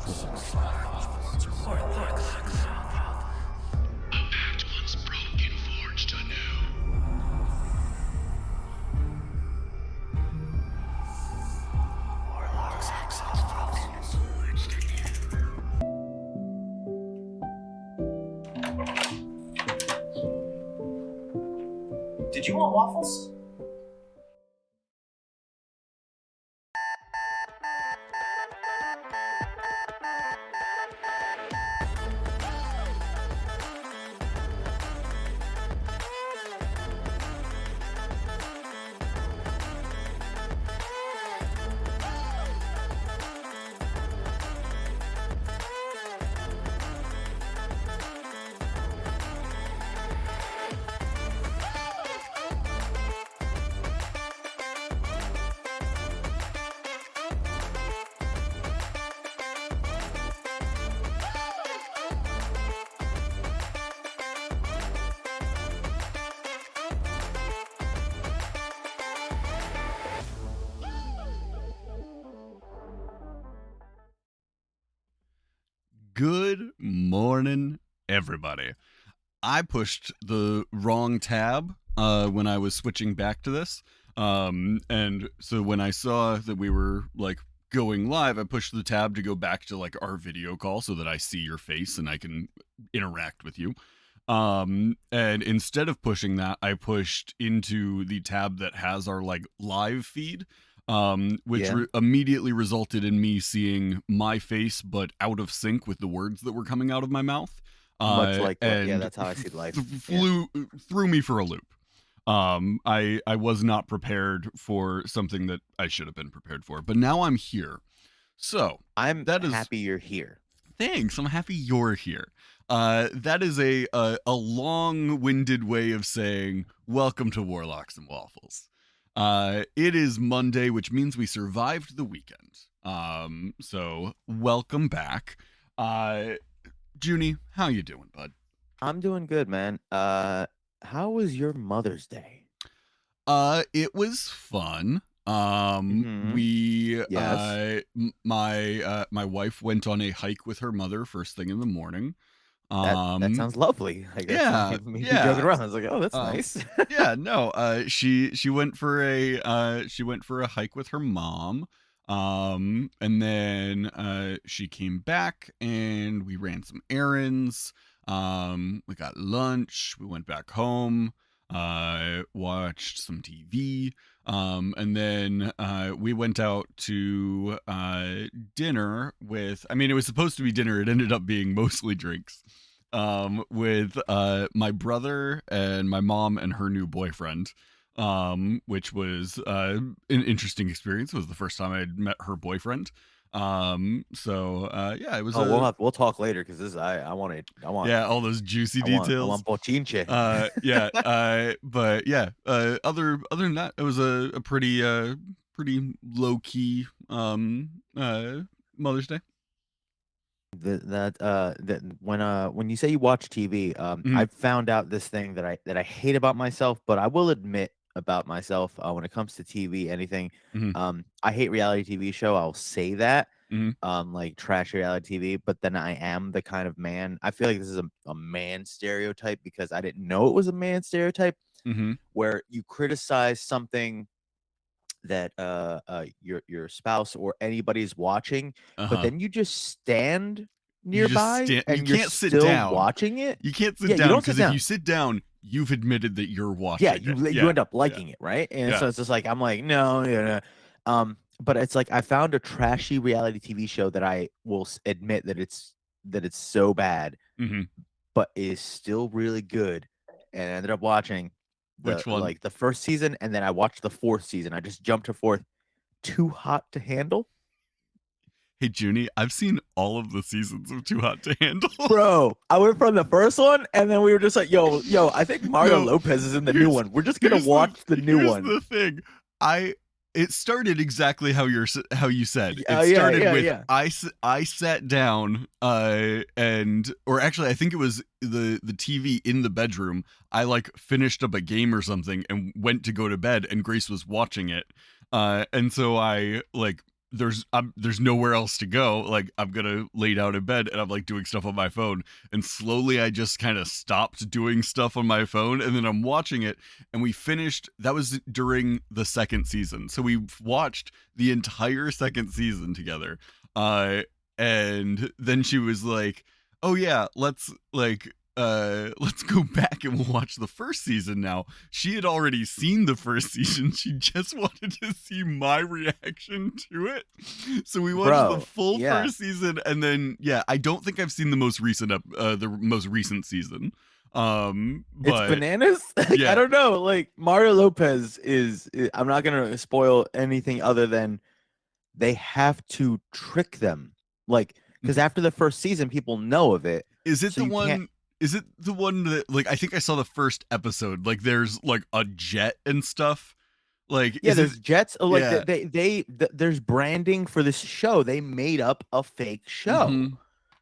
pact once broken, forged anew. Warlocks Waffles, forged anew. Did you want waffles? Good morning, everybody. I pushed the wrong tab when I was switching back to this. And so when I saw that we were like going live, I pushed the tab to go back to like our video call so that I see your face and I can interact with you. And instead of pushing that, I pushed into the tab that has our like live feed, which immediately resulted in me seeing my face, but out of sync with the words that were coming out of my mouth. Much like and that's how I see life. Threw me for a loop. I was not prepared for something that I should have been prepared for, but now I'm here. So I'm happy you're here. Thanks. I'm happy you're here. That is a long-winded way of saying welcome to Warlocks and Waffles. It is Monday, which means we survived the weekend. So welcome back. Junie, how you doing, bud? I'm doing good, man. How was your Mother's Day? It was fun. My wife went on a hike with her mother first thing in the morning. That sounds lovely. I guess. Yeah, joking around. I was like, oh, that's nice. Yeah, no. She went for a hike with her mom. And then she came back and we ran some errands. We got lunch. We went back home. Watched some TV. And then we went out to dinner with. I mean, it was supposed to be dinner. It ended up being mostly drinks. With my brother and my mom and her new boyfriend, which was an interesting experience. It was the first time I'd met her boyfriend. Yeah, it was. We'll talk later because this I want. Yeah, all those juicy details. I want bochinche. But yeah. Other than that, it was a pretty low key Mother's Day. When you say you watch TV, I found out this thing that I hate about myself, but I will admit about myself when it comes to TV, anything. I hate reality TV show. I'll say that, like trash reality TV. But then I am the kind of man. I feel like this is a man stereotype because I didn't know it was a man stereotype. Where you criticize something that your spouse or anybody's watching, but then you just stand nearby and you can't sit down watching it. You can't sit down because if you sit down, you've admitted that you're watching. You end up liking it, right? And so it's just like I'm like no. But it's like I found a trashy reality TV show that I will admit that it's so bad, but is still really good, and I ended up watching. Which one? Like the first season, and then I watched the fourth season. I just jumped to fourth. Too Hot to Handle. Hey, Junie, I've seen all of the seasons of Too Hot to Handle. Bro, I went from the first one, and then we were just like, yo, I think Mario Lopez is in the new one. We're just going to watch the new one. Here's the thing. It started exactly how you said. It started with I sat down or actually I think it was the TV in the bedroom. I like finished up a game or something and went to go to bed and Grace was watching it. And so I like there's nowhere else to go. Like, I'm gonna lay down in bed, and I'm like doing stuff on my phone, and slowly I just kind of stopped doing stuff on my phone, and then I'm watching it, and we finished. That was during the second season, so we watched the entire second season together. And then she was like, "Oh yeah, let's go back and we'll watch the first season now." She had already seen the first season. She just wanted to see my reaction to it. So we watched the full first season, and then I don't think I've seen the most recent season. But It's bananas. Yeah. I don't know. Like, Mario Lopez is I'm not gonna spoil anything other than they have to trick them. Like, because after the first season, people know of it. Is it so the you one? can't- Is it the one that, like, I think I saw the first episode? Like, there's like a jet and stuff. Like, Yeah, is there's it, jets. Like, Yeah. there's branding for this show. They made up a fake show Mhm.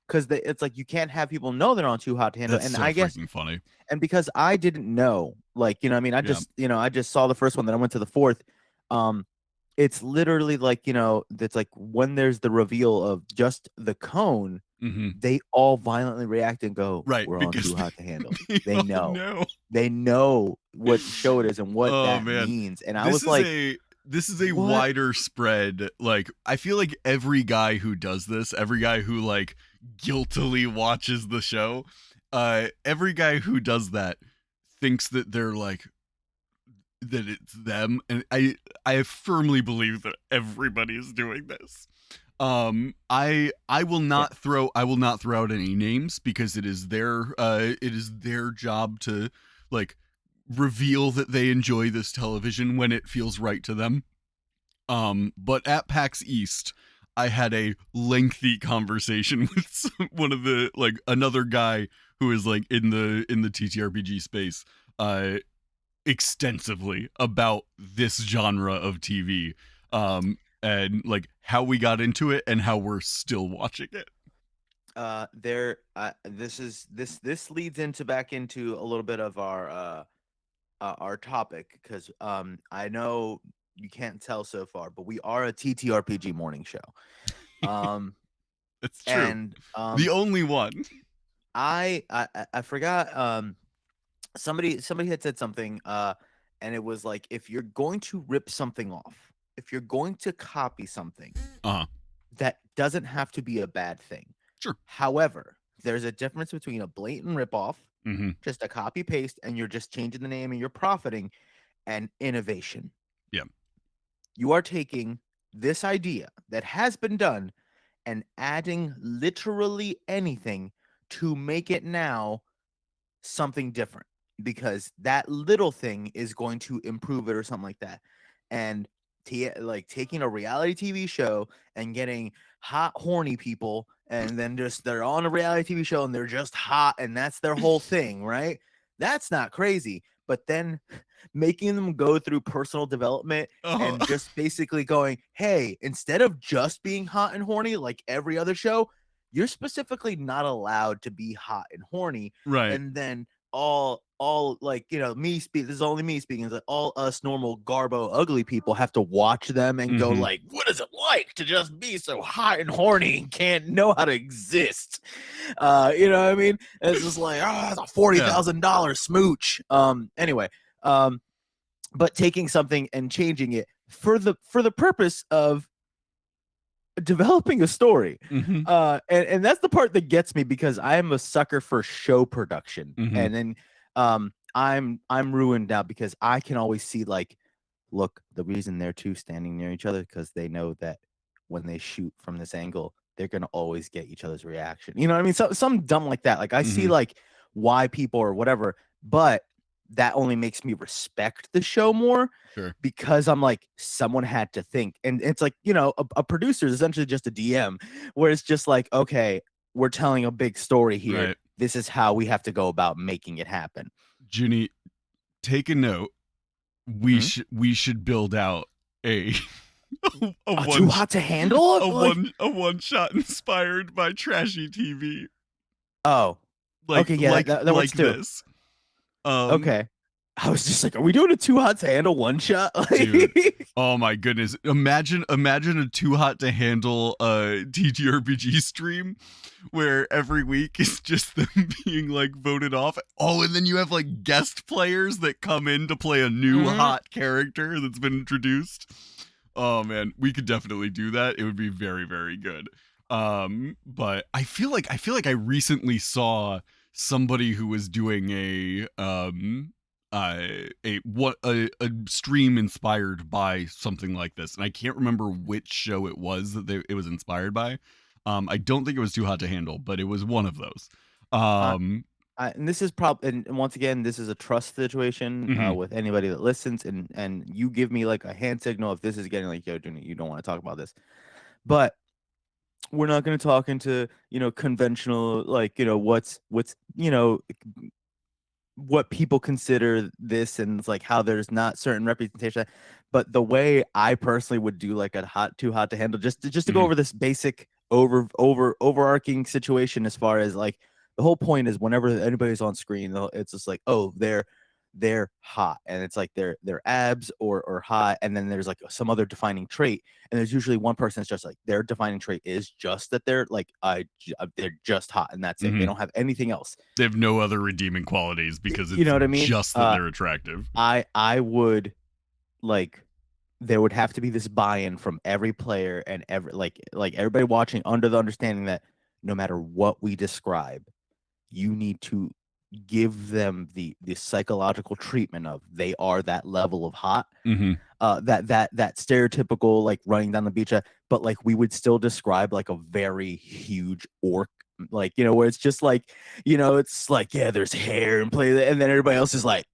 because it's like you can't have people know they're on Too Hot to Handle. That's And so I guess, freaking funny. and because I didn't know, like, you know, what I mean, I just saw the first one, then I went to the fourth. It's literally like, you know, it's like when there's the reveal of just the cone, they all violently react and go, Right, "We're on because Too Hot to Handle." they They all know. They know what show it is and what Oh, that man. means. And I was like, this is a what? wider spread. Like, I feel like every guy who does this, every guy who like guiltily watches the show, every guy who does that thinks that they're like that it's them, and I firmly believe that everybody is doing this. I will not throw out any names because it is their job to like reveal that they enjoy this television when it feels right to them. But at PAX East, I had a lengthy conversation with one of the another guy who is like in the TTRPG space, extensively about this genre of TV, and like how we got into it and how we're still watching it. This leads into back into a little bit of our topic, because I know you can't tell so far, but we are a TTRPG morning show. It's true. And the only one. I forgot. Somebody had said something, and it was like, if you're going to rip something off, if you're going to copy something, that doesn't have to be a bad thing. Sure. However, there's a difference between a blatant ripoff, mm-hmm. just a copy paste, and you're just changing the name and you're profiting, and innovation. Yeah. You are taking this idea that has been done and adding literally anything to make it now something different, because that little thing is going to improve it or something like that. And like taking a reality TV show and getting hot, horny people, and then just they're on a reality TV show and they're just hot and that's their whole thing, right? That's not crazy. But then making them go through personal development and just basically going, hey, instead of just being hot and horny like every other show, you're specifically not allowed to be hot and horny. Right. And then all like, you know, this is only me speaking, is that all us normal garbo ugly people have to watch them and go like, what is it like to just be so hot and horny and can't know how to exist? You know what I mean? It's just like, it's a $40,000 smooch. Anyway, but taking something and changing it for the purpose of developing a story. And that's the part that gets me, because I am a sucker for show production. And then I'm ruined now, because I can always see, like, look, the reason they're two standing near each other because they know that when they shoot from this angle, they're gonna always get each other's reaction. You know what I mean? So some dumb like that. Like, I see like why people or whatever, but that only makes me respect the show more. Sure. Because I'm like, someone had to think. And it's like, you know, a producer is essentially just a DM, where it's just like, okay, we're telling a big story here. Right. This is how we have to go about making it happen. Junie, take a note. We should build out a Too Hot to Handle? A one shot inspired by trashy TV. Oh. Like, okay, yeah, that works too. This. Okay. I was just like, are we doing a too hot to handle one shot? Dude. Oh my goodness. Imagine a too hot to handle TTRPG stream where every week is just them being like voted off. Oh, and then you have like guest players that come in to play a new hot character that's been introduced. Oh man, we could definitely do that. It would be very, very good. But I feel like I recently saw somebody who was doing a stream inspired by something like this, and I can't remember which show it was that it was inspired by. I don't think it was Too Hot to Handle, but it was one of those. And this is probably, and once again, this is a trust situation with anybody that listens, and you give me like a hand signal if this is getting like, yo, dude, you don't want to talk about this, but we're not going to talk into conventional, like, what's what people consider this, and it's like how there's not certain representation. But the way I personally would do like a too hot to handle, just to go over this basic overarching situation, as far as like the whole point is whenever anybody's on screen, it's just like, oh, they're hot, and it's like their abs or hot, and then there's like some other defining trait, and there's usually one person that's just like their defining trait is just that they're like they're just hot, and that's it. They don't have anything else. They have no other redeeming qualities because it's what I mean? Just that they're attractive. I would like, there would have to be this buy-in from every player and everybody watching, under the understanding that no matter what we describe, you need to give them the psychological treatment of they are that level of hot. That stereotypical like running down the beach, but like we would still describe like a very huge orc, like, where it's just like, it's like, yeah, there's hair and play, and then everybody else is like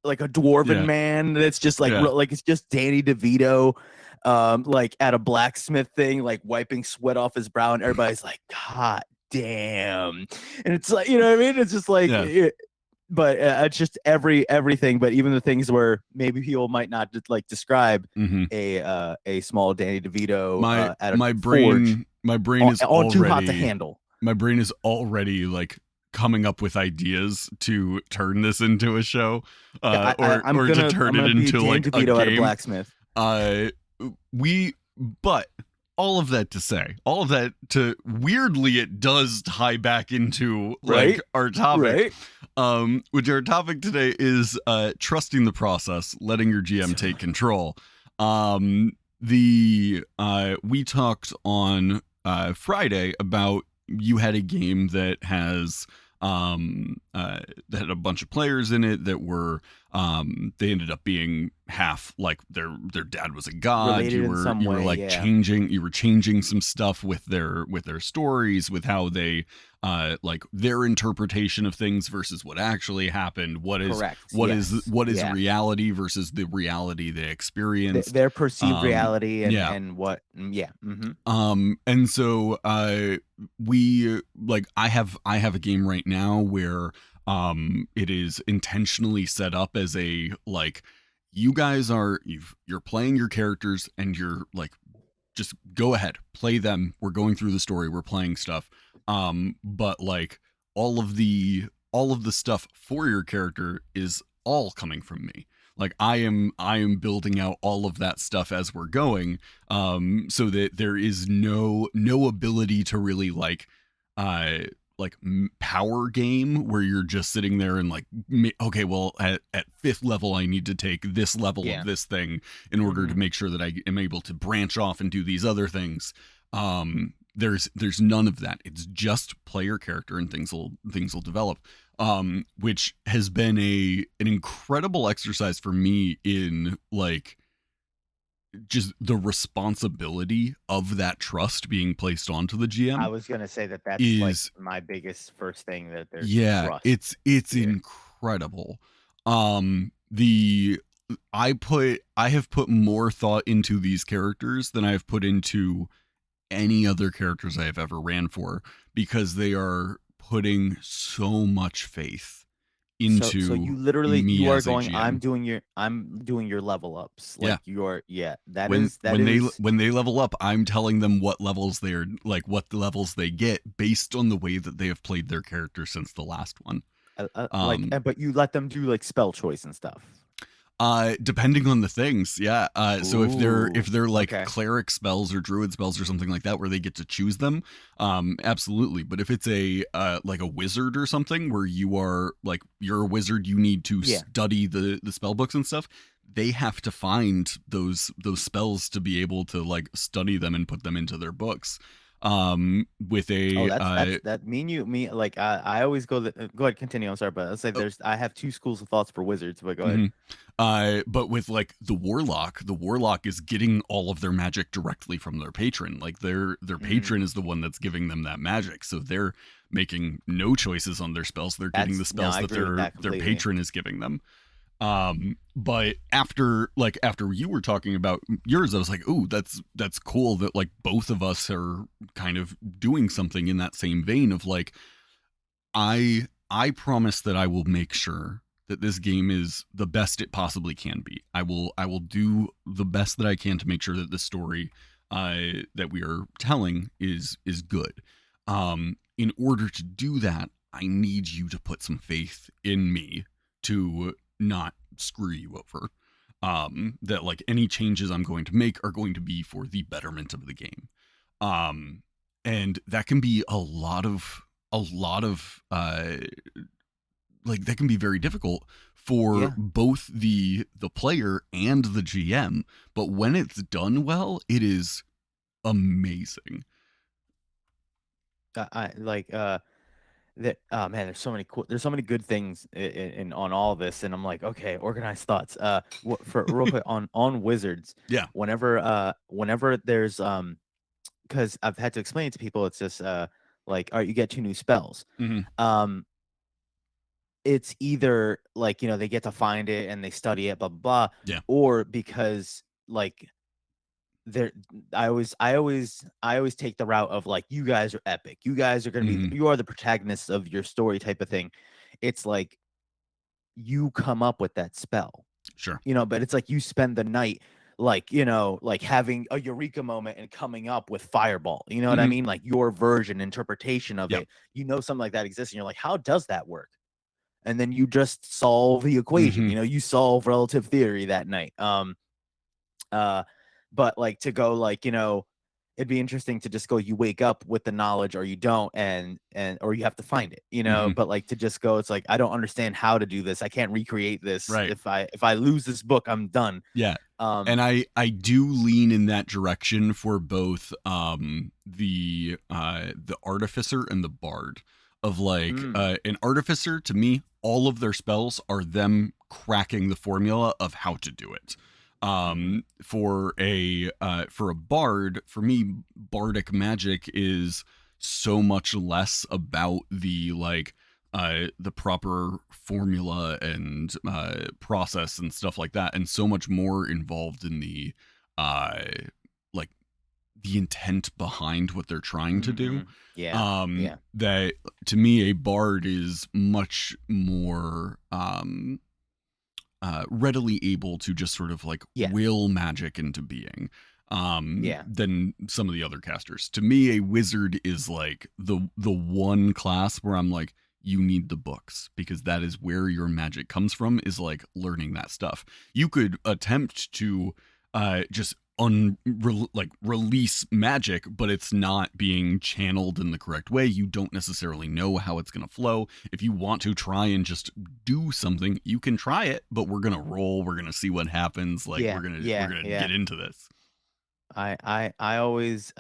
a dwarven man. It's just like like it's just Danny DeVito like at a blacksmith thing, like wiping sweat off his brow, and everybody's like, God damn. And it's like, you know what I mean? It's just like but it's just everything, but even the things where maybe people might not just like describe a small Danny DeVito my brain is all too hot to handle. My brain is already like coming up with ideas to turn this into a show, or to turn it into like DeVito a game. At a blacksmith. But all of that to say, weirdly, it does tie back into like our topic. Which our topic today is trusting the process, letting your GM take control. We talked on Friday about, you had a game that has that had a bunch of players in it that were they ended up being half like their dad was a god. Related you were changing some stuff with their stories, with how they like their interpretation of things versus what actually happened. What is reality versus the reality they experienced, their perceived reality, and what and so we like I have a game right now where it is intentionally set up as a like, you guys you're playing your characters and you're like, just go ahead, play them, we're going through the story, we're playing stuff, but like all of the stuff for your character is all coming from me. Like I am building out all of that stuff as we're going, so that there is no ability to really like power game where you're just sitting there and like, okay, well at 5th level I need to take this level of this thing in order to make sure that I am able to branch off and do these other things. There's none of that. It's just player character, and things will develop, which has been an incredible exercise for me in like just the responsibility of that trust being placed onto the GM. I was gonna say that's like my biggest first thing, that there's trust. It's incredible. I have put more thought into these characters than I've put into any other characters I have ever ran for, because they are putting so much faith into so you literally me you are as a going, GM. I'm doing your level ups, like when they level up, I'm telling them what levels they're like, what the levels they get based on the way that they have played their character since the last one. Like, Um, but you let them do like spell choice and stuff. depending on the things, yeah. So if Ooh, they're like okay. cleric spells or druid spells or something like that, where they get to choose them, absolutely. But if it's a like a wizard or something, where you're a wizard, you need to Yeah. study the spell books and stuff. They have to find those spells to be able to like study them and put them into their books. With Oh, a that's that me like I always go ahead, continue. I'm sorry, but let's say I have two schools of thoughts for wizards, but go ahead. Mhm. But with like the warlock is getting all of their magic directly from their patron. Like their patron Mm, is the one that's giving them that magic. So they're making no choices on their spells. They're getting the that's no, spells I that agree with that their completely. patron is giving them. But after you were talking about yours, I was like, "Ooh, that's cool that like both of us are kind of doing something in that same vein of like I promise that I will make sure that this game is the best it possibly can be. I will do the best that I can to make sure that the story that we are telling is good. In order to do that, I need you to put some faith in me to not screw you over. That like any changes I'm going to make are going to be for the betterment of the game. Um, and that can be a lot of like that can be very difficult for Yeah. both the player and the GM, but when it's done well, it is amazing. I like that. Oh man, there's so many good things in on all this, and I'm like, okay, organized thoughts. For real quick on wizards, Yeah. whenever there's because I've had to explain it to people, it's just like, all right, you get two new spells. Hmm. Um, it's either like, they get to find it and they study it, blah blah blah, Yeah. or because like there I always take the route of like, you guys are epic. You guys are gonna be Hmm. you are the protagonists of your story type of thing. It's like you come up with that spell, Sure. but it's like you spend the night like, like having a eureka moment and coming up with fireball. You know what I Hmm. mean? Like your version interpretation of Yep. it. Something like that exists and you're like, how does that work? And then you just solve the equation. Hmm. You solve relative theory that night. Uh, but like to go like, it'd be interesting to just go, you wake up with the knowledge or you don't, and or you have to find it, Hmm. but like to just go, it's like, I don't understand how to do this. I can't recreate this. Right. If I lose this book, I'm done. Yeah. Um, And I do lean in that direction for both the artificer and the bard of like mm, an artificer to me all of their spells are them cracking the formula of how to do it. mhm, For a bard, for me bardic magic is so much less about the proper formula and process and stuff like that, and so much more involved in uh, like the intent behind what they're trying to do. mhm. Yeah, yeah, That to me, a bard is much more readily able to just sort of like yeah, will magic into being yeah. than some of the other casters. To me, a wizard is like the one class where I'm like, you need the books because that is where your magic comes from, is like learning that stuff. You could attempt to just release magic, but it's not being channeled in the correct way. You don't necessarily know how it's going to flow. If you want to try and just do something, you can try it, but we're going to roll, we're going to see what happens, like Yeah, we're yeah, going to yeah. get into this. I always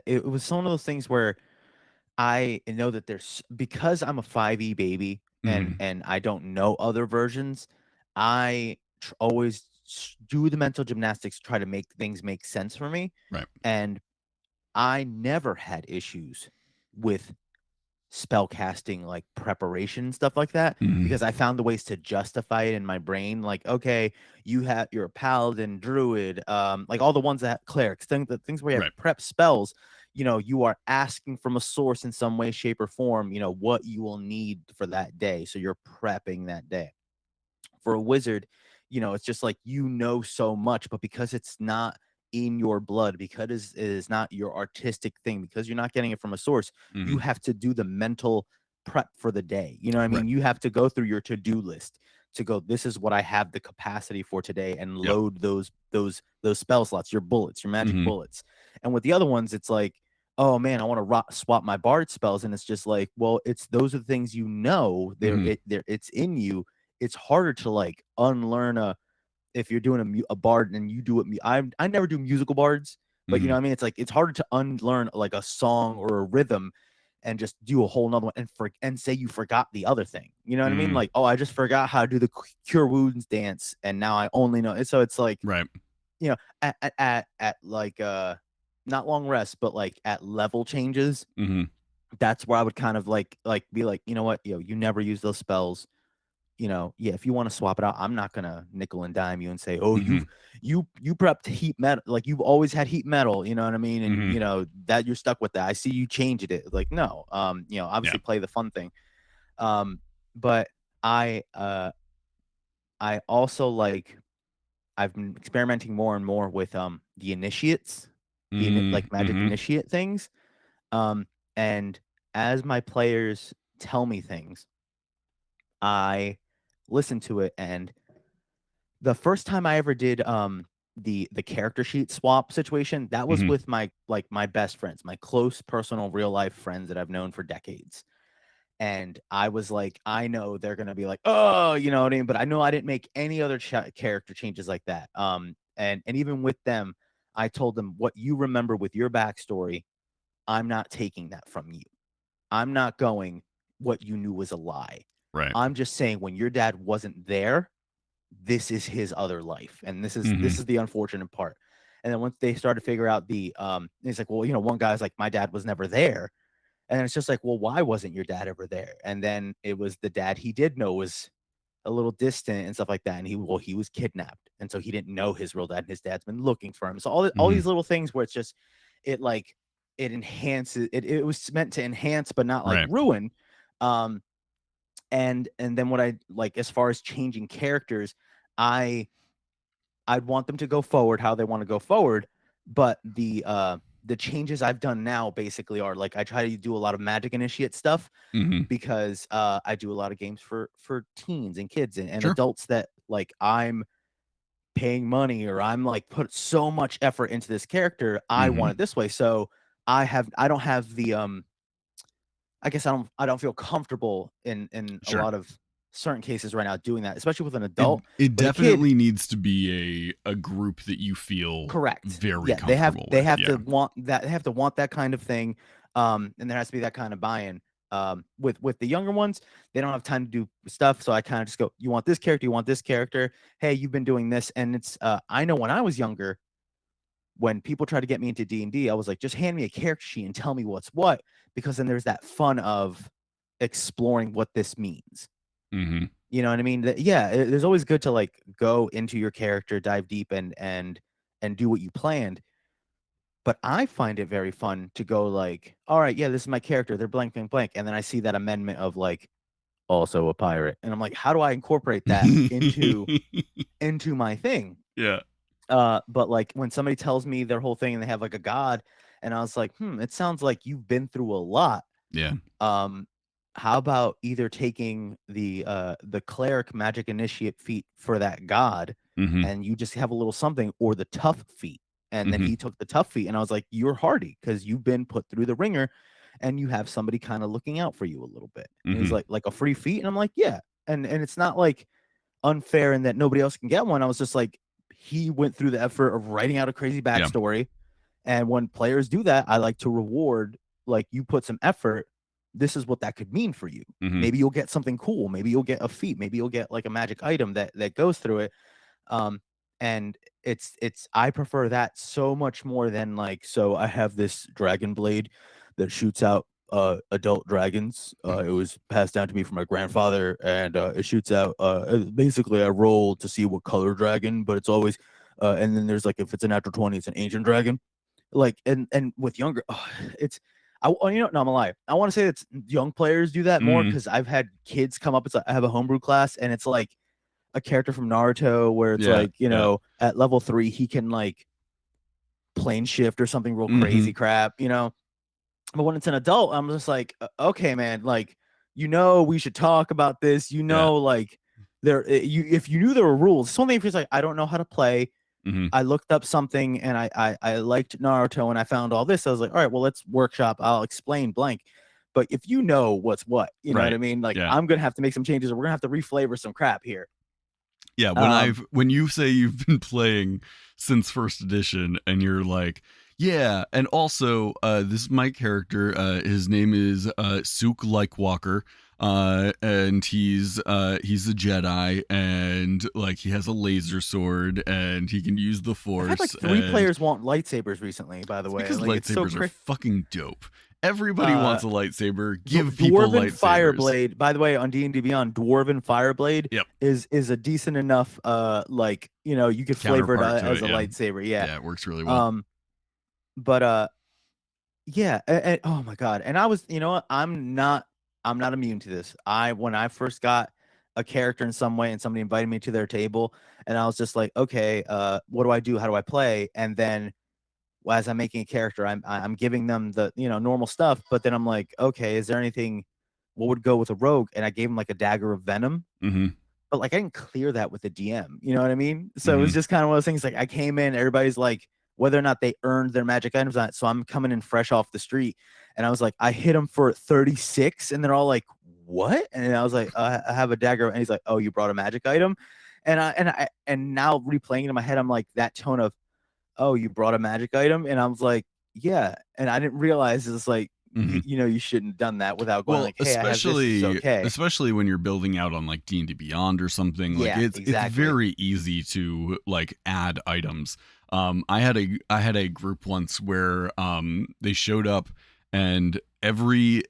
it was one of those things where I know that there's, because I'm a 5e baby and Mhm. I don't know other versions. I always do the mental gymnastics, try to make things make sense for me, Right. and I never had issues with spell casting, like preparation and stuff like that, Mhm. because I found the ways to justify it in my brain. Like, okay, you're a paladin, druid, like all the ones that clerics, the things where you have Right. prep spells. You are asking from a source in some way, shape, or form. What you will need for that day, so you're prepping that day. For a wizard, it's just like, so much, but because it's not in your blood, because it is not your artistic thing, because you're not getting it from a source, you Mhm. have to do the mental prep for the day. You know what I Right. mean? You have to go through your to-do list to go, this is what I have the capacity for today, and Yep. load those spell slots, your bullets, your magic Mhm. bullets. And with the other ones, it's like, oh man, I want to swap my bard spells, and it's just like, well, it's those are the things Mhm. it's in you. It's harder to like unlearn a if you're doing a bard and you do it. I never do musical bards, but you know Mhm. what I mean. It's like it's harder to unlearn like a song or a rhythm and just do a whole nother one and say you forgot the other thing. You know what I mean? Mm. Like, oh, I just forgot how to do the cure wounds dance, and now I only know. So it's like, Right. you know, at like not long rest, but like at level changes, Mhm. that's where I would kind of like be like, you know what, you never use those spells. Yeah, if you want to swap it out, I'm not gonna nickel and dime you and say, oh, Mhm. you prepped heat metal, like you've always had heat metal, you know what I mean, and Mhm. that you're stuck with that. I see you changed it. Like, no, Yeah. obviously play the fun thing. But I also like I've been experimenting more and more with the initiates, Mm. like magic Mhm. initiate things. Um, and as my players tell me things, I listen to it. And the first time I ever did the character sheet swap situation, that was Mhm. with my best friends, my close personal real life friends that I've known for decades. And I was like, I know they're gonna be like, oh, you know what I mean? But I know I didn't make any other character changes like that. And even with them, I told them, what you remember with your backstory, I'm not taking that from you. I'm not going, what you knew was a lie. Right. I'm just saying, when your dad wasn't there, this is his other life, and this is Mhm. the unfortunate part. And then once they started to figure out it's like, well, one guy's like, my dad was never there. And it's just like, well, why wasn't your dad ever there? And then it was the dad he did know was a little distant and stuff like that. And he was kidnapped. And so he didn't know his real dad, and his dad's been looking for him. So all Mhm. these little things where it's just, it like, it enhances it was meant to enhance, but not like Right. ruin. Um, and then what I like, as far as changing characters, I I'd want them to go forward how they want to go forward, but the changes I've done now basically are like, I try to do a lot of magic initiate stuff, Mhm. because I do a lot of games for teens and kids and Sure. adults that like I'm paying money, or I'm like put so much effort into this character. I want Mhm. it this way. So I don't have the I guess I don't feel comfortable in a Sure. lot of certain cases right now doing that, especially with an It adult. it With a kid, definitely needs to be a group that you feel correct. very Yeah, comfortable they with. have Yeah. to want that, they have to want that kind of thing, and there has to be that kind of buy-in. With the younger ones, they don't have time to do stuff, so I kind of just go, you want this character, you want this character. Hey, you've been doing this, and it's I know when I was younger, when people try to get me into D&D, I was like, just hand me a character sheet and tell me what's what, because then there's that fun of exploring what this means. Mhm. You know what I mean? Yeah, there's always good to like go into your character, dive deep, and do what you planned. But I find it very fun to go like, all right, yeah, this is my character. They're blank, blank, blank, and then I see that amendment of like, also a pirate, and I'm like, how do I incorporate that into my thing? Yeah. But like when somebody tells me their whole thing and they have like a god, and I was like, it sounds like you've been through a lot. Yeah. um how about either taking the cleric magic initiate feat for that god, Mhm. and you just have a little something, or the tough feat. And then Mhm. he took the tough feat, and I was like, you're hardy because you've been put through the ringer, and you have somebody kind of looking out for you a little bit. And he's Mhm. like a free feat, and I'm like, yeah. And it's not like unfair in that nobody else can get one. I was just like, he went through the effort of writing out a crazy Yeah. backstory. And when players do that, I like to reward, like, you put some effort. This is what that could mean for you. Mhm. Maybe you'll get something cool. Maybe you'll get a feat. Maybe you'll get like a magic item that goes through it. Um, and I prefer that so much more than like, so I have this dragon blade that shoots out adult dragons. It was passed down to me from my grandfather, and it shoots out basically I roll to see what color dragon, but it's always and then there's like, if it's a natural 20, it's an ancient dragon. Like, and with younger, it's no, I'm a liar. I want to say that young players do that more, Mhm. because I've had kids come up. It's like, I have a homebrew class, and it's like a character from Naruto where it's Yeah. like, Yeah. at level 3 he can like plane shift or something real crazy Mhm. crap. But when it's an adult, I'm just like, okay, man, like, we should talk about this. Yeah. Like if you knew there were rules, something if it's like I don't know how to play. Mm-hmm. I looked up something and I liked Naruto and I found all this. I was like, all right, well, let's workshop. I'll explain blank. But if you know what's what, you know what Right. I mean? Like, Yeah. I'm gonna have to make some changes, or we're gonna have to reflavor some crap here. Yeah, Um, when you say you've been playing since first edition and you're like, yeah, and also this is my character, his name is Sook Likewalker, and he's a Jedi, and like he has a laser sword and he can use the I've had like force, 3 and players want lightsabers recently, by the it's way. because Like, it's so lightsabers are crazy. fucking dope. Everybody wants a lightsaber. Give people Dwarven lightsabers. Fireblade, by the way, on D&D Beyond, Dwarven Fireblade Yep. is a decent enough like, you could flavor it Counterpart to as it, a yeah. lightsaber. Yeah. Yeah, it works really well. Um but yeah, and oh my god. And I was, what? I'm not immune to this. When I first got a character in some way and somebody invited me to their table and I was just like, okay, what do I do? How do I play? And then as I'm making a character, I'm giving them the normal stuff, but then I'm like, okay, is there anything what would go with a rogue? And I gave him like a dagger of venom, Mm-hmm. but like I didn't clear that with the DM. You know what I mean? So it Mm-hmm. was just kind of one of those things. Like I came in, everybody's like, whether or not they earned their magic items on it. So I'm coming in fresh off the street, and I was like, I hit him for 36, and they're all like, "What?" And I was like, I have a dagger, and he's like, "Oh, you brought a magic item," and now replaying it in my head, I'm like that tone of, "Oh, you brought a magic item," and I was like, "Yeah," and I didn't realize it's like Mm-hmm. you shouldn't have done that without going Well, like, "Hey, I have this. Is okay." especially when you're building out on like D&D Beyond or something, like Yeah, it's exactly. very easy to like add items. I had a group once where they showed up and every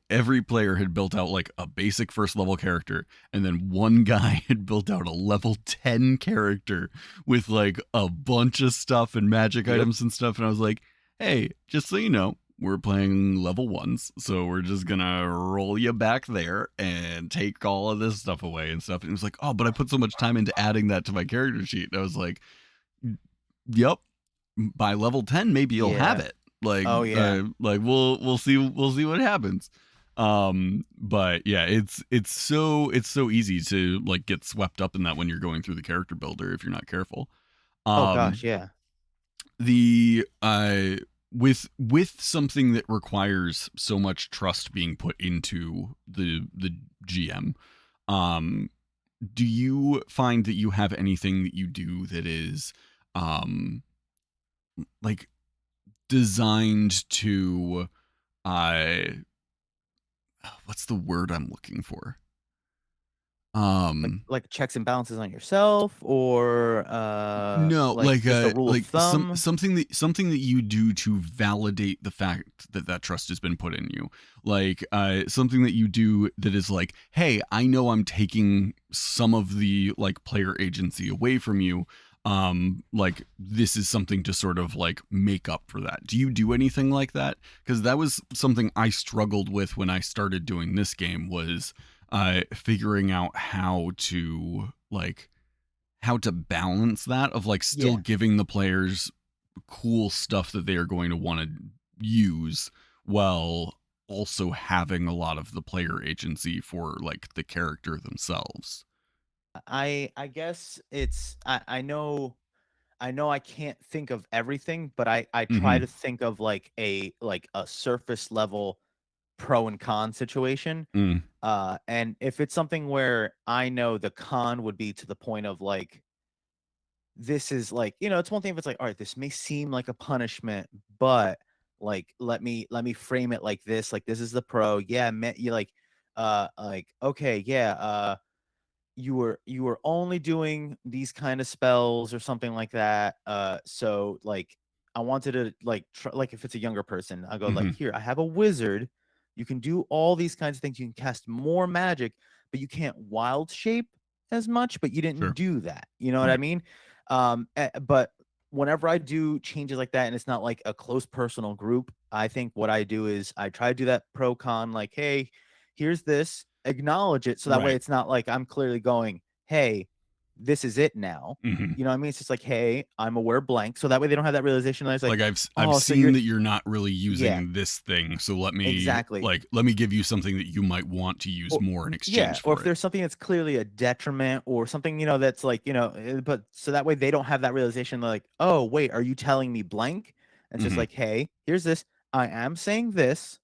player had built out like a basic first level character, and then one guy had built out a level 10 character with like a bunch of stuff and magic Yep. items and stuff, and I was like, "Hey, just so you know, we're playing level ones, so we're just gonna roll you back there and take all of this stuff away and stuff." And it was like, "Oh, but I put so much time into adding that to my character sheet." And I was like, "Yep, by level 10 maybe you'll have Yeah. it." Like, Oh yeah. we'll see what happens. But yeah, it's so easy to like get swept up in that when you're going through the character builder if you're not careful. Oh gosh, Um, yeah. the with something that requires so much trust being put into the GM, um do you find that you have anything that you do that is um like designed to uh what's the word I'm looking for? Like um like checks and balances on yourself, or No, like just a rule of like thumb. something that you do to validate the fact that that trust has been put in you. Like something that you do that is like, "Hey, I know I'm taking some of the like player agency away from you. Like this is something to sort of like make up for that." Do you do anything like that? Because that was something I struggled with when I started doing this game, was figuring out how to balance that of like still Yeah. giving the players cool stuff that they are going to want to use while also having a lot of the player agency for like the character themselves. I guess I know I can't think of everything, but I try Mm-hmm. to think of like a surface level pro and con situation. Mm, And if it's something where I know the con would be to the point of like, this is like, it's one thing if it's like, all right, this may seem like a punishment, but like let me frame it like this. Like, this is the pro. Yeah, you like, okay, yeah, you were only doing these kind of spells or something like that. So like I wanted to like like if it's a younger person, I go like, mm-hmm. here, I have a wizard. You can do all these kinds of things. You can cast more magic, but you can't wild shape as much, but you didn't Sure. do that. You know what I Right. mean? But whenever I do changes like that and it's not like a close personal group, I think what I do is I try to do that pro con, like, hey, here's this, acknowledge it, so that way Right. it's not like I'm clearly going, hey, this is it now. Mhm. You know what I mean? It's just like, hey, I'm aware blank. So that way they don't have that realization that it's like, Like I've oh, so seen you're that you're not really yeah, using this thing, so let me exactly. give you something that you might want to use Or more in yeah, exchange or for if it. there's something that's clearly a detriment or something, that's like, but so that way they don't have that realization like, oh, wait, are you telling me blank? And it's just Mhm. like, hey, here's this. I am saying this,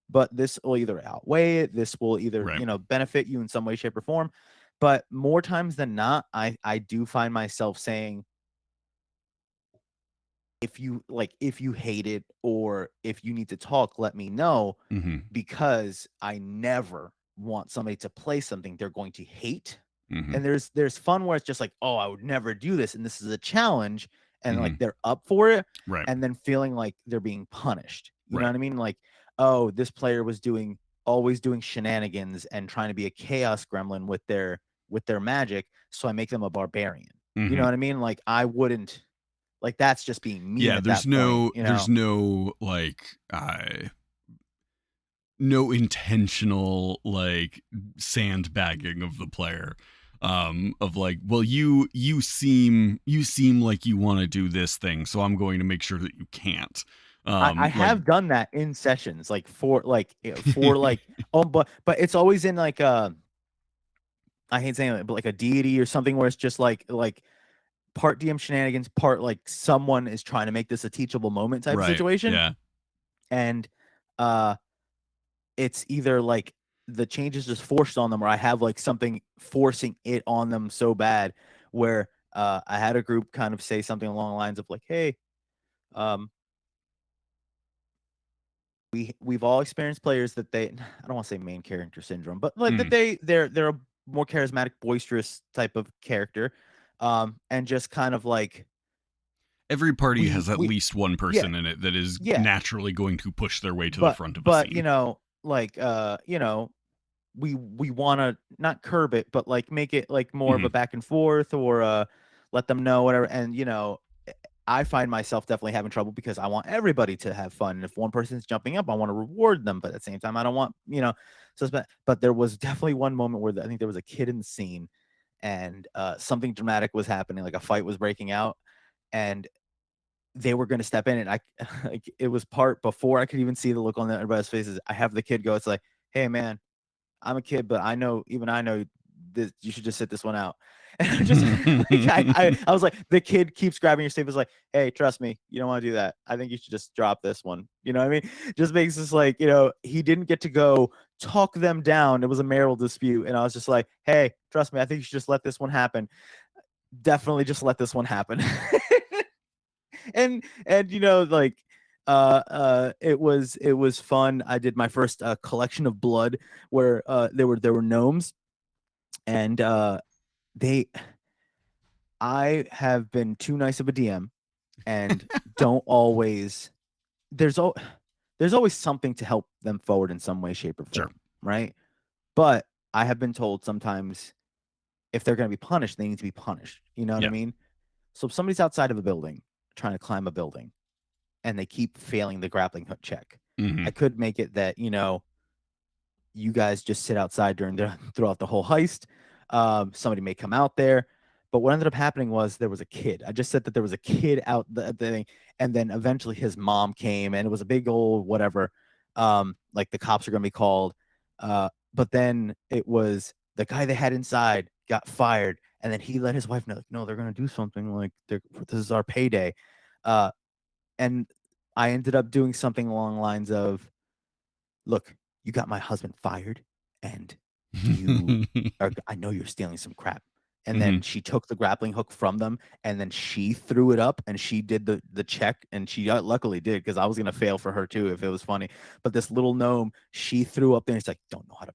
but this will either outweigh it. This will either, Right. benefit you in some way, shape, or form. But more times than not, I do find myself saying, if you hate it or if you need to talk, let me know, Mhm. because I never want somebody to play something they're going to hate. And Mhm. there's fun where it's just like, oh, I would never do this, and this is a challenge, and like Mhm. they're up for it, Right. and then feeling like they're being punished. You know Right. what I mean? Like, oh, this player was always doing shenanigans and trying to be a chaos gremlin with their magic, so I make them a barbarian. You know Mhm. what I mean? Like I wouldn't, like that's just being mean Yeah, at that point, there's no no intentional sandbagging of the player, of like, well, you seem like you want to do this thing, so I'm going to make sure that you can't. I Like have done that in sessions, like for like but it's always in like I hate saying it, but like a deity or something where it's just like part DM shenanigans, part like someone is trying to make this a teachable moment type of right, situation. yeah. And uh it's either like the change is just forced on them, or I have like something forcing it on them so bad where I had a group kind of say something along the lines of like, hey, um we've all experienced players that I don't want to say main character syndrome, but like that Mhm. they're a more charismatic, boisterous type of character. And just kind of like Every party has at we least one yeah, person in it that is yeah, naturally going to push their way to the but front of a but scene. like we want to not curb it, but like make it like more of a Mhm. back and forth, or let them know whatever. And I find myself definitely having trouble because I want everybody to have fun. And if one person's jumping up, I want to reward them, but at the same time, I don't want, so but there was definitely one moment where I think there was a kid in the scene, and something dramatic was happening, like a fight was breaking out, and they were going to step in, and I like it was part before I could even see the look on everybody's faces. I have the kid go, it's like, hey man, I'm a kid, but I know this, you should just sit this one out. And I just like I was like, the kid keeps grabbing your sleeve. Is like, hey, trust me, you don't want to do that. I think you should just drop this one. You know what I mean? Just makes this like, he didn't get to go talk them down. It was a marital dispute. And I was just like, hey, trust me, I think you should just let this one happen. Definitely just let this one happen. And like it was fun. I did my first collection of blood where there were gnomes, and they I have been too nice of a DM and don't always there's al- there's always something to help them forward in some way, shape, or Sure. form, right? But I have been told sometimes if they're going to be punished, they need to be punished. You know what I Yeah. mean? So if somebody's outside of a building trying to climb a building and they keep failing the grappling hook check, I Mhm. could make it that you guys just sit outside throughout the whole heist. Somebody may come out there, but what ended up happening was there was a kid. I just said that there was a kid out the thing, and then eventually his mom came, and it was a big old whatever. Like the cops are gonna be called, but then it was the guy they had inside got fired, and then he let his wife know, like, no, they're gonna do something, like this is our payday, uh, and I ended up doing something along the lines of, look, you got my husband fired, and you are, I know you're stealing some crap. And then Mhm. she took the grappling hook from them, and then she threw it up, and she did the check, and she luckily did, because I was gonna fail for her too if it was funny. But this little gnome, she threw up there, and it's like, don't know how to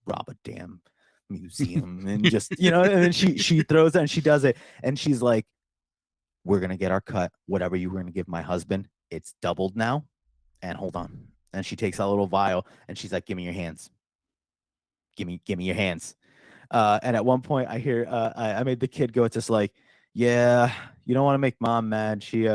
rob a damn museum, and just and then she throws it and she does it, and she's like, we're gonna get our cut. Whatever you were gonna give my husband, it's doubled now. And hold on. And she takes that little vial and she's like, give me your hands. Give me your hands. And at one point I hear I made the kid go, it's just like, yeah, you don't want to make mom mad. She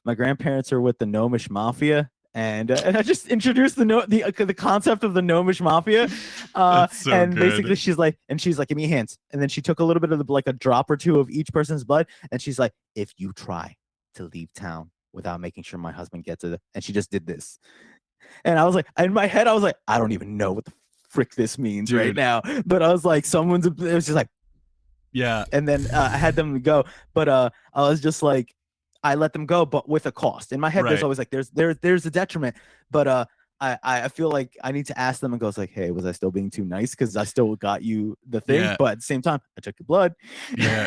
my grandparents are with the gnomish mafia, and I just introduced the concept of the gnomish mafia, That's so and good. basically she's like, give me hands, and then she took a little bit of like a drop or two of each person's blood, and she's like, if you try to leave town without making sure my husband gets it, and she just did this, and I was like, in my head, I was like, I don't even know what the frick this means right Dude. now, but I was like, it was just like, Yeah. and then I had them go, but I was just like, I let them go, but with a cost. In my head, there's Right. always like there's a detriment, but I feel like I need to ask them and go, like, hey, was I still being too nice? Because I still got you the thing, Yeah. but at the same time, I took your blood. Yeah.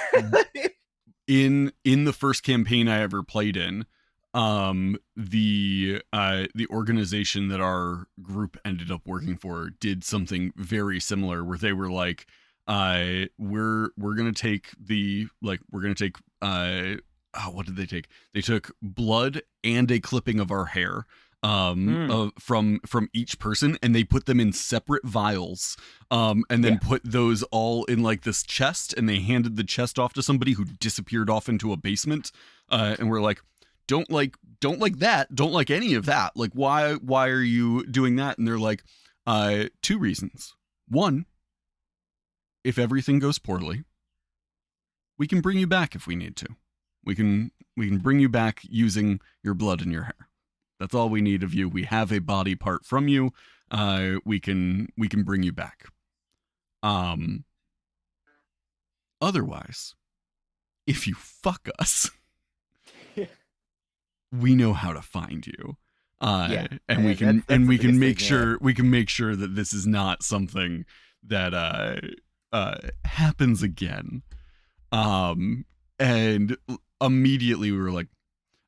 In the first campaign I ever played in, the organization that our group ended up working for did something very similar, where they were like, we're gonna take what did they take? They took blood and a clipping of our hair, from each person, and they put them in separate vials, and then put those all in like this chest, and they handed the chest off to somebody who disappeared off into a basement, and we're like, don't like that, don't like any of that, like why are you doing that? And they're like, two reasons. One, if everything goes poorly, we can bring you back if we need to. We can bring you back using your blood and your hair. That's all we need of you. We have a body part from you. We can bring you back. Otherwise, if you fuck us, we know how to find you. And we can make sure that this is not something that happens again. And immediately we were like,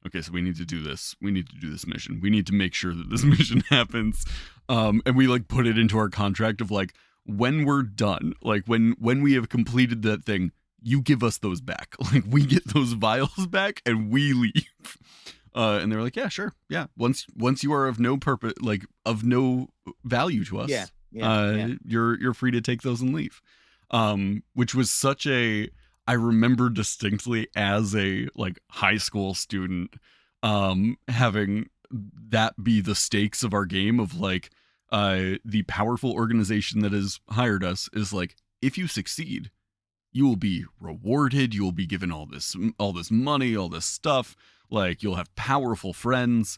okay, so we need to do this. We need to do this mission. We need to make sure that this mission happens. And we like put it into our contract of like, when we're done, like when we have completed that thing, you give us those back. Like we get those vials back and we leave. And they were like, yeah, sure. Yeah. Once you are of no purpose, like of no value to us, you're free to take those and leave. Which was such a, I remember distinctly as a like high school student, having that be the stakes of our game of like, the powerful organization that has hired us is like, if you succeed, you will be rewarded. You will be given all this money, all this stuff. Like you'll have powerful friends.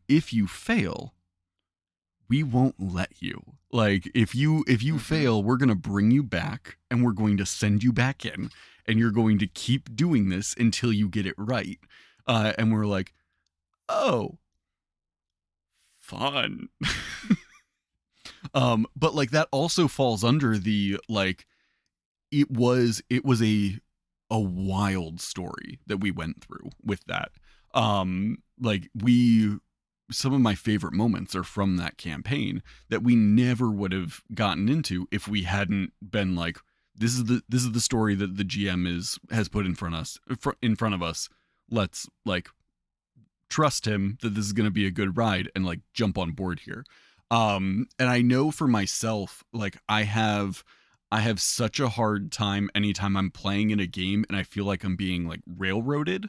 If you fail, we won't let you. Like if you fail, we're going to bring you back and we're going to send you back in, and you're going to keep doing this until you get it right. And we're like, oh, fun. But like that also falls under the like, it was a wild story that we went through with that. Like some of my favorite moments are from that campaign that we never would have gotten into if we hadn't been like, this is the story that the GM has put in front of us. Let's like trust him that this is going to be a good ride and like jump on board here. And I know for myself, like I have such a hard time anytime I'm playing in a game and I feel like I'm being like railroaded,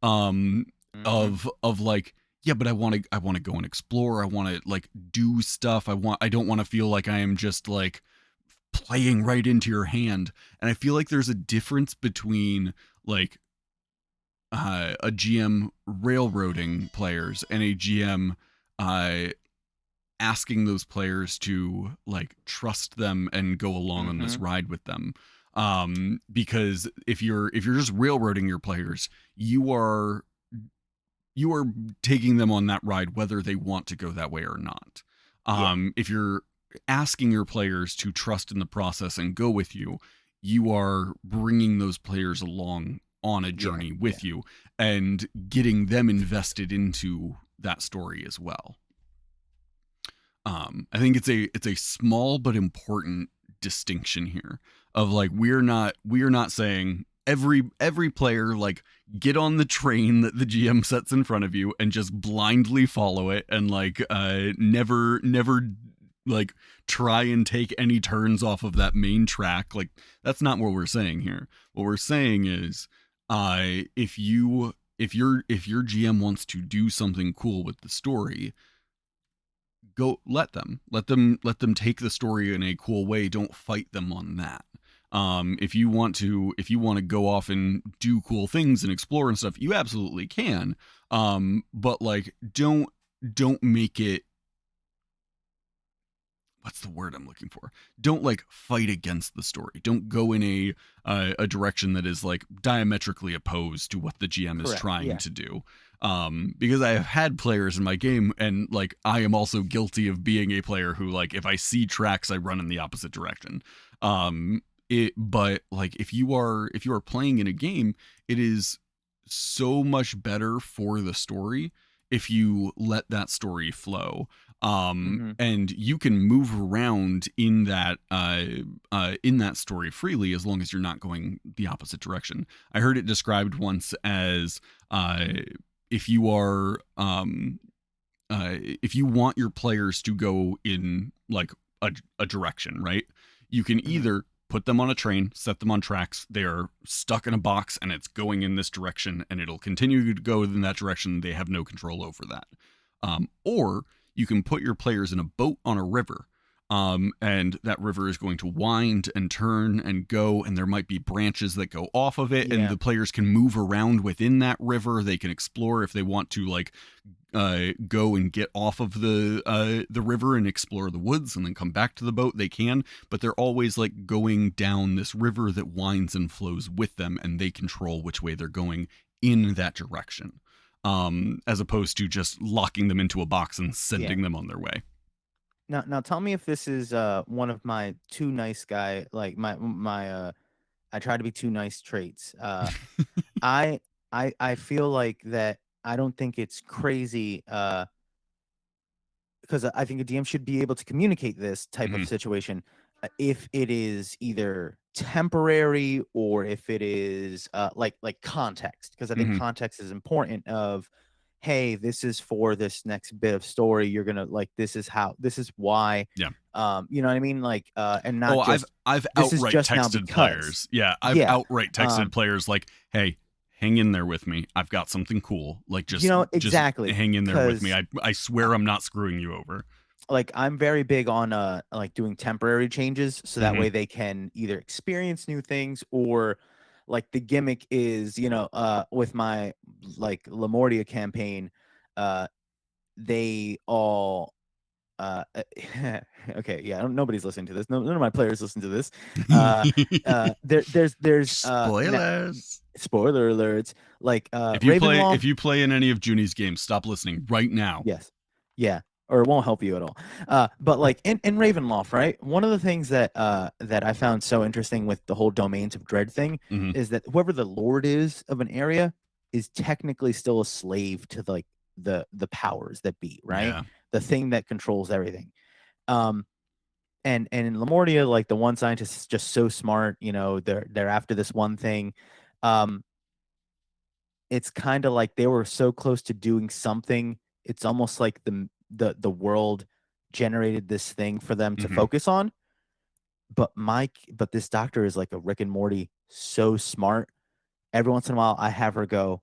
of like, yeah, but I want to go and explore. I want to like do stuff. I don't want to feel like I am just like playing right into your hand. And I feel like there's a difference between like a GM railroading players and a GM asking those players to like trust them and go along on this ride with them. Because if you're just railroading your players, you are taking them on that ride whether they want to go that way or not. If you're asking your players to trust in the process and go with you, you are bringing those players along on a journey with you and getting them invested into that story as well. I think it's a small but important distinction here of like, we're not saying every player like get on the train that the GM sets in front of you and just blindly follow it and like never like try and take any turns off of that main track. Like that's not what we're saying here. What we're saying is if you if your GM wants to do something cool with the story, go let them take the story in a cool way. Don't fight them on that. If you want to go off and do cool things and explore and stuff, you absolutely can. But like don't make it, what's the word I'm looking for? Don't like fight against the story. Don't go in a direction that is like diametrically opposed to what the GM is Correct. trying Yeah. to do. Because I have had players in my game, and like I am also guilty of being a player who, like, if I see tracks, I run in the opposite direction. But like if you are playing in a game, it is so much better for the story if you let that story flow. Hmm. And you can move around in that story freely, as long as you're not going the opposite direction. I heard it described once as, if you are if you want your players to go in like a direction, right? You can Hmm. either put them on a train, set them on tracks, they are stuck in a box and it's going in this direction and it'll continue to go in that direction. They have no control over that. Or you can put your players in a boat on a river. And that river is going to wind and turn and go, and there might be branches that go off of it, and Yeah. the players can move around within that river. They can explore if they want to, like, go and get off of the river and explore the woods and then come back to the boat. They can, but they're always like going down this river that winds and flows with them, and they control which way they're going in that direction. As opposed to just locking them into a box and Yeah. sending them on their way. Now tell me if this is one of my too nice guy, like my I try to be too nice traits. I I feel like that I don't think it's crazy because I think a DM should be able to communicate this type of Mhm. situation if it is either temporary or if it is like context, because I think Mhm. context is important of, hey, this is for this next bit of story, you're gonna like, this is how, this is why, Yeah. you know what I mean, like and Oh, not I've just I've this is outright just now texted because. players. Yeah, I've Yeah. outright texted players like, "Hey, hang in there with me. I've got something cool. Like, You just know just exactly, hang in there with me. because I swear I'm not screwing you over." like I'm very big on like doing temporary changes so that Mhm. way they can either experience new things, or like the gimmick is, with my like Lamortia campaign, uh they all okay, yeah, nobody's listening to this, none of my players listen to this. There's Spoilers. spoiler alerts, like If Ravenloft. you play in any of Junie's games, stop listening right now. Yes. Yeah. Or it won't help you at all. But like in Ravenloft, right? One of the things that I found so interesting with the whole Domains of Dread thing Mhm. is that whoever the lord is of an area is technically still a slave to like the powers that be, right? Yeah. The thing that controls everything. Um and in Lamortia, like the one scientist is just so smart, they're after this one thing. Um it's kind of like they were so close to doing something. It's almost like the world generated this thing for them to Mhm. focus on. But this doctor is like a Rick and Morty, so smart. Every once in a while, I have her go,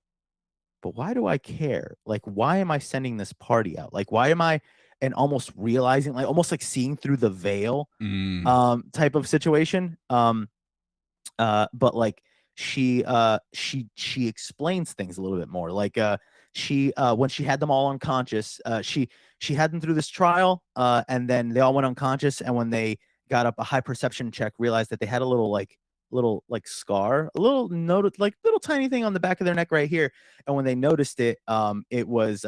"But why do I care? Like, why am I sending this party out? Like, why am I?" And almost realizing, like, almost like seeing through the veil, Mm. type of situation. But like she explains things a little bit more, like she when she had them all unconscious, she had them through this trial, and then they all went unconscious, and when they got up a high perception check, realized that they had a little scar, a little note, like little tiny thing on the back of their neck right here. And when they noticed it, it was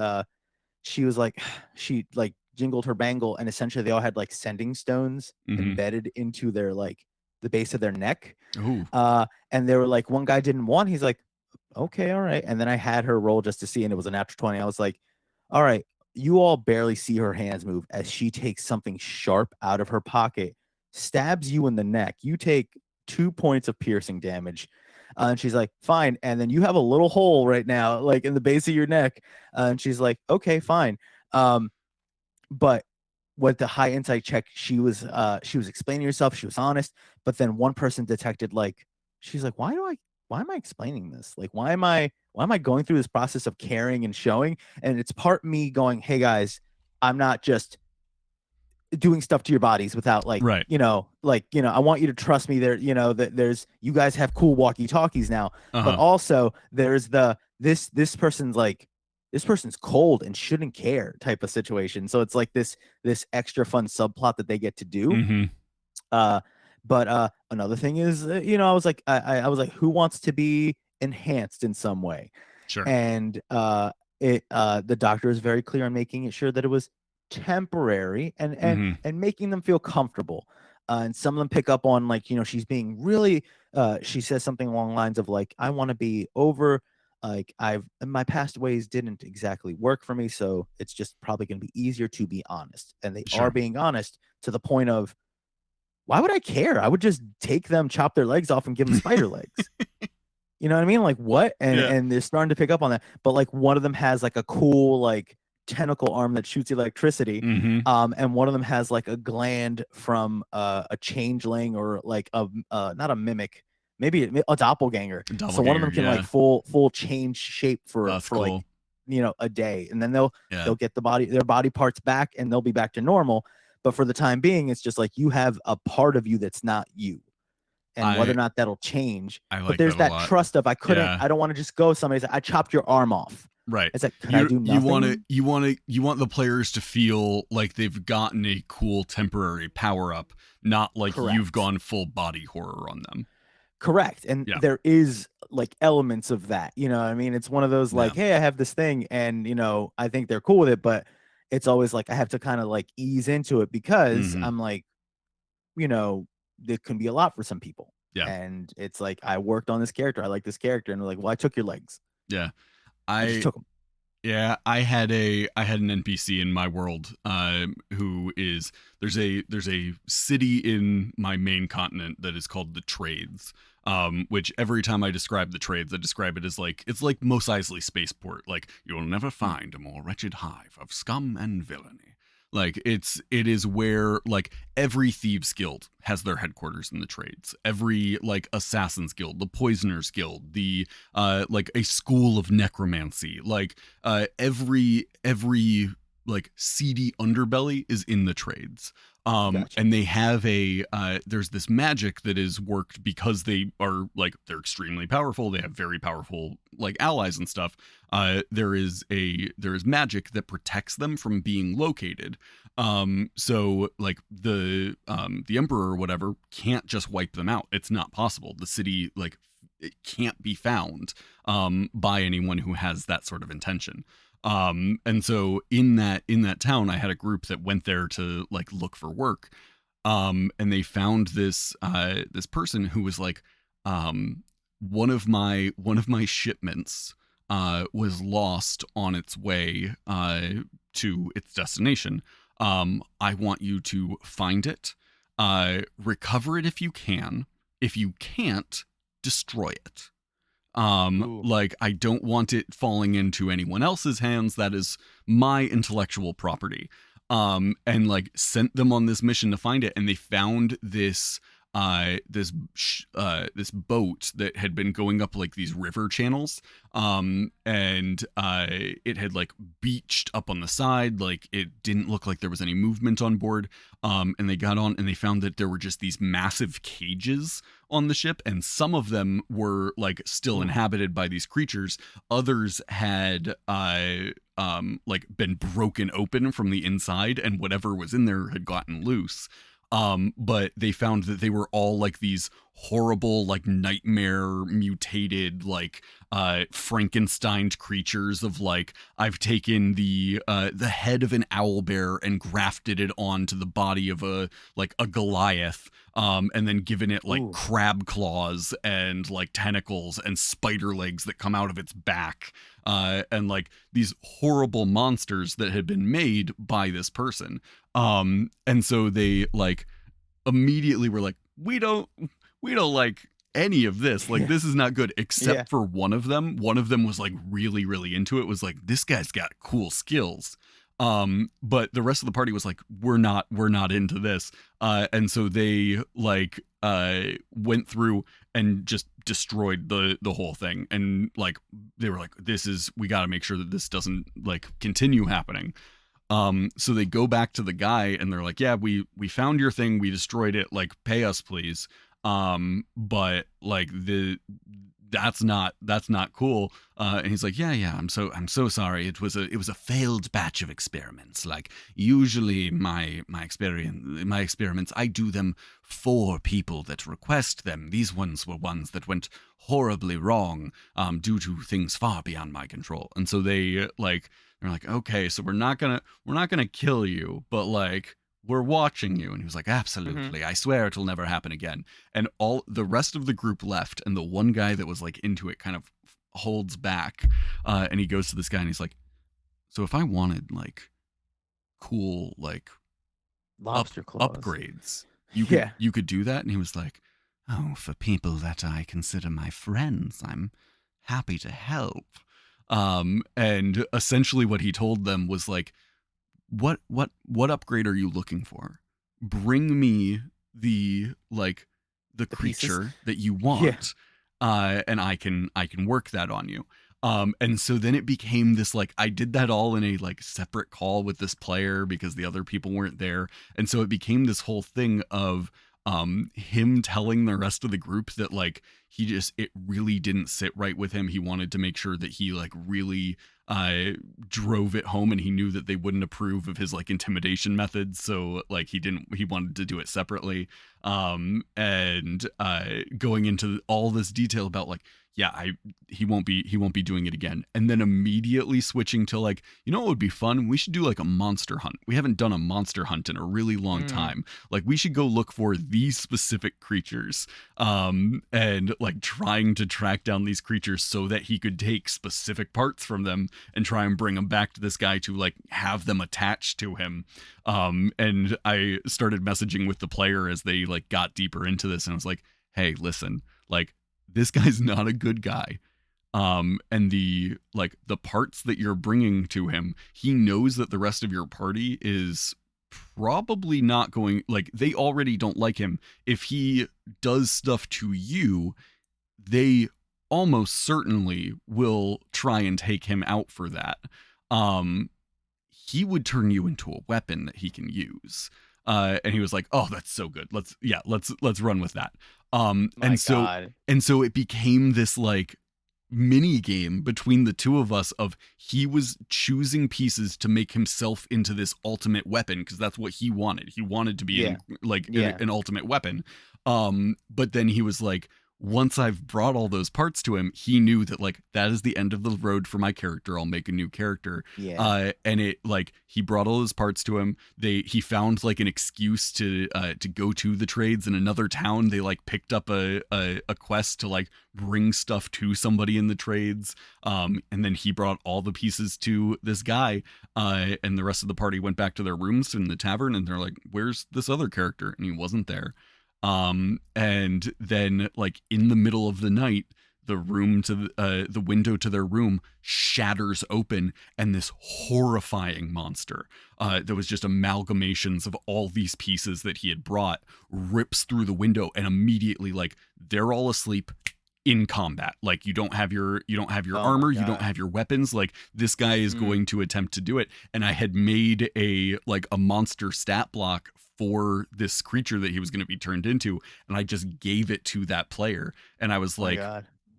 she was like, she like jingled her bangle, and essentially they all had like sending stones Mhm. embedded into their like the base of their neck. Ooh. And they were like, one guy didn't want, he's like, okay, all right. And then I had her roll just to see, and it was a natural 20. I was like, all right, you all barely see her hands move as she takes something sharp out of her pocket, stabs you in the neck. You take 2 points of piercing damage. And she's like, fine. And then you have a little hole right now, like in the base of your neck. And she's like, okay, fine. Um, but with the high insight check, she was explaining herself, she was honest, but then one person detected, like, she's like, why do I why am I explaining this? Like, why am I going through this process of caring and showing? And it's part me going, hey guys, I'm not just doing stuff to your bodies without Right. I want you to trust me. There, that there's, you guys have cool walkie talkies now, but Uh-huh. also there's this person's cold and shouldn't care type of situation. So it's like this extra fun subplot that they get to do. Mm-hmm. But another thing is, I was like, who wants to be enhanced in some way? Sure. And the doctor is very clear on making it sure that it was temporary, and Mm-hmm. making them feel comfortable. And some of them pick up on, like, she's being really, she says something along the lines of, like, I want to be over, like, my past ways didn't exactly work for me, so it's just probably going to be easier to be honest. And they are Sure. being honest to the point of, why would I care? I would just take them, chop their legs off, and give them spider legs. You know what I mean? Like, what? And Yeah. and they're starting to pick up on that. But, like, one of them has, like, a cool, like, tentacle arm that shoots electricity. Mm-hmm. And one of them has, like, a gland from a changeling, or like not a mimic, maybe a doppelganger. So one of them Doppelganger. can, like, Yeah. full change shape for That's like, cool. a day, and then they'll Yeah. get their body parts back, and they'll be back to normal. But for the time being, it's just like, you have a part of you that's not you, and whether or I not that'll change. I But like there's that a that lot. trust of, Yeah. I don't want to just go somebody say, I chopped your arm off. Right. It's like, could I do You want nothing? the players to feel like they've gotten a cool temporary power up, not like you've Correct. gone full body horror on them. Correct. And Yeah. there is, like, elements of that. You know what I mean? It's one of those, Yeah. like, hey, I have this thing, and I think they're cool with it, but it's always like, I have to kind of, like, ease into it, because Mm-hmm. I'm like, it can be a lot for some people. Yeah. And it's like, I worked on this character. I like this character. And they're like, well, I took your legs. Yeah. I just I took them. Yeah, I had an NPC in my world who is there's a city in my main continent that is called the Trades. Which every time I describe the Trades, I describe it as like, it's like Mos Eisley Spaceport. Like, you'll never find a more wretched hive of scum and villainy. Like, it is where, like, every thieves guild has their headquarters in the Trades. Every, like, assassins guild, the poisoners guild, the like a school of necromancy, like every like seedy underbelly is in the Trades. Gotcha. And they have there's this magic that is worked because they are, like, they're extremely powerful. They have very powerful, like, allies and stuff. There is magic that protects them from being located. So, like, the emperor or whatever can't just wipe them out. It's not possible. The city, like, it can't be found by anyone who has that sort of intention. And so in that town, I had a group that went there to, like, look for work. And they found this person who was like, one of my shipments was lost on its way to its destination. I want you to find it, recover it if you can. If you can't, destroy it. Ooh. Like, I don't want it falling into anyone else's hands. That is my intellectual property. And, like, sent them on this mission to find it, and they found this boat that had been going up, like, these river channels, and it had, like, beached up on the side. Like, it didn't look like there was any movement on board. And they got on, and they found that there were just these massive cages on the ship, and some of them were, like, still inhabited by these creatures. Others had like, been broken open from the inside, and whatever was in there had gotten loose. But they found that they were all, like, these horrible, like, nightmare mutated, like, Frankenstein creatures of, like, I've taken the head of an owl bear and grafted it onto the body of a Goliath, and then given it, like, Ooh. crab claws and, like, tentacles and spider legs that come out of its back, and, like, these horrible monsters that had been made by this person. And so they, like, immediately were like, we don't like any of this. Like, this is not good, except Yeah. for one of them. One of them was, like, really, really into it, was like, this guy's got cool skills. But the rest of the party was like, we're not into this. And so they, like, went through and just destroyed the whole thing. And like they were like, we got to make sure that this doesn't like continue happening. So they go back to the guy and they're like, yeah, we found your thing, we destroyed it, like pay us please. But like that's not cool. And he's like, yeah, I'm so sorry. It was a failed batch of experiments. Like usually my experiments, I do them for people that request them. These ones were ones that went horribly wrong, due to things far beyond my control. And so they're like, okay, so we're not gonna kill you, but like we're watching you. And he was like, absolutely, I swear it'll never happen again. And all the rest of the group left, and the one guy that was like into it kind of holds back, and he goes to this guy and he's like, so if I wanted like cool like Lobster claws upgrades, you could do that. And he was like, oh, for people that I consider my friends, I'm happy to help. And essentially what he told them was like, what upgrade are you looking for? Bring me the creature pieces that you want, and I can work that on you. And so then it became this like, I did that all in a like separate call with this player because the other people weren't there, and so it became this whole thing of him telling the rest of the group that like it really didn't sit right with him. He wanted to make sure that he like really drove it home, and he knew that they wouldn't approve of his like intimidation methods, so like he wanted to do it separately. And going into all this detail about like, yeah, he won't be doing it again. And then immediately switching to like, you know what would be fun? We should do like a monster hunt. We haven't done a monster hunt in a really long time. Like we should go look for these specific creatures, and like trying to track down these creatures so that he could take specific parts from them and try and bring them back to this guy to like have them attached to him. And I started messaging with the player as they like got deeper into this, and I was like, hey, listen, like this guy's not a good guy. And the parts that you're bringing to him, he knows that the rest of your party is probably not going, like they already don't like him. If he does stuff to you, they almost certainly will try and take him out for that. He would turn you into a weapon that he can use. And he was like, oh, that's so good. Let's run with that. And so it became this like mini game between the two of us of he was choosing pieces to make himself into this ultimate weapon, because that's what he wanted. He wanted to be an ultimate weapon. But then he was like, once I've brought all those parts to him, he knew that like that is the end of the road for my character. I'll make a new character. And it like he brought all his parts to him. He found like an excuse to go to the trades in another town. They like picked up a quest to like bring stuff to somebody in the trades. And then he brought all the pieces to this guy. And the rest of the party went back to their rooms in the tavern, and they're like, where's this other character? And he wasn't there. And then like in the middle of the night, the room to the window to their room shatters open, and this horrifying monster that was just amalgamations of all these pieces that he had brought rips through the window, and immediately like they're all asleep in combat. Like you don't have your armor, you don't have your weapons. Like this guy is going to attempt to do it. And I had made a monster stat block for this creature that he was going to be turned into, and I just gave it to that player, and I was like,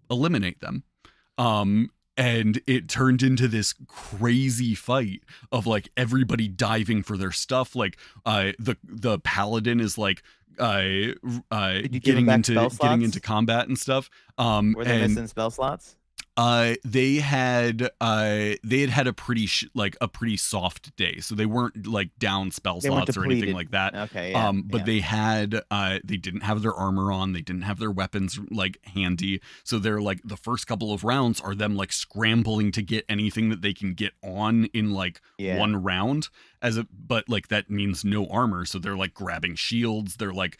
eliminate them. And it turned into this crazy fight of like everybody diving for their stuff. Like the paladin is like getting into combat and stuff. Were they missing spell slots? They had a pretty soft day, so they weren't like down spell slots or anything like that. Okay, but they didn't have their armor on, they didn't have their weapons like handy, so they're like the first couple of rounds are them like scrambling to get anything that they can get on in like one round. But like that means no armor, so they're like grabbing shields, they're like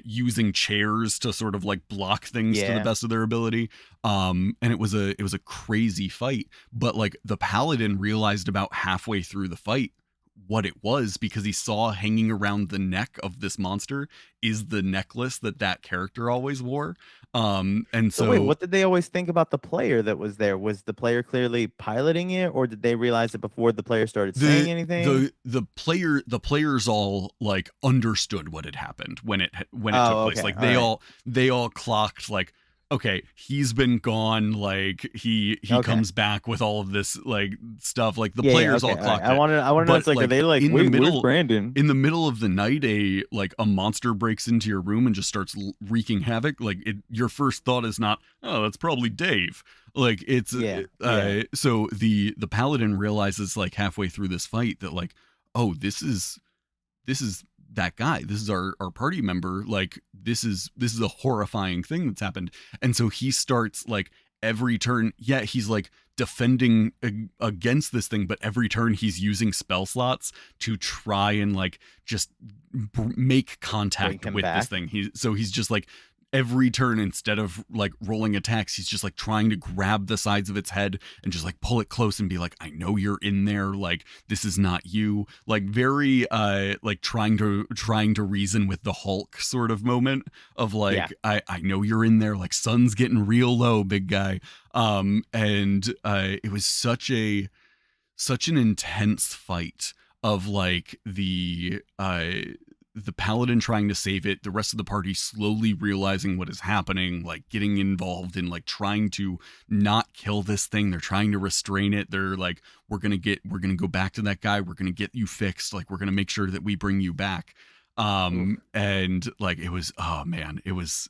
using chairs to sort of like block things to the best of their ability. And it was a crazy fight, but like the paladin realized about halfway through the fight, what it was, because he saw hanging around the neck of this monster is the necklace that character always wore. And So wait, so what did they always think about the player that was there? Was the player clearly piloting it, or did they realize it before the player started saying the anything? the players all like understood what had happened when it took Oh, place. okay. Like All right. they all clocked like, okay, he's been gone, like he Okay. comes back with all of this like stuff, like the Yeah, yeah, players okay. all All right. clocked it. I want to know, But it's like, are like they like, wait, where's Brandon? in the middle of the night, a monster breaks into your room and just starts wreaking havoc. Like your first thought is not, oh, that's probably Dave. Like it's Yeah, yeah. so the paladin realizes like halfway through this fight that like, oh, this is that guy, this is our party member, like this is a horrifying thing that's happened. And so he starts like every turn, yeah, he's like defending against this thing, but every turn he's using spell slots to try and like just make Bring contact him with this back. thing. He's just like every turn, instead of like rolling attacks, he's just like trying to grab the sides of its head and just like pull it close and be like, I know you're in there, like this is not you, like very like trying to reason with the Hulk sort of moment of Yeah. like, I know you're in there, like sun's getting real low, big guy. And it was such an intense fight of like the paladin trying to save it, the rest of the party slowly realizing what is happening, like getting involved in like trying to not kill this thing. They're trying to restrain it. They're like, we're gonna go back to that guy, we're gonna get you fixed, like we're gonna make sure that we bring you back. Oof. And like it was, oh man, it was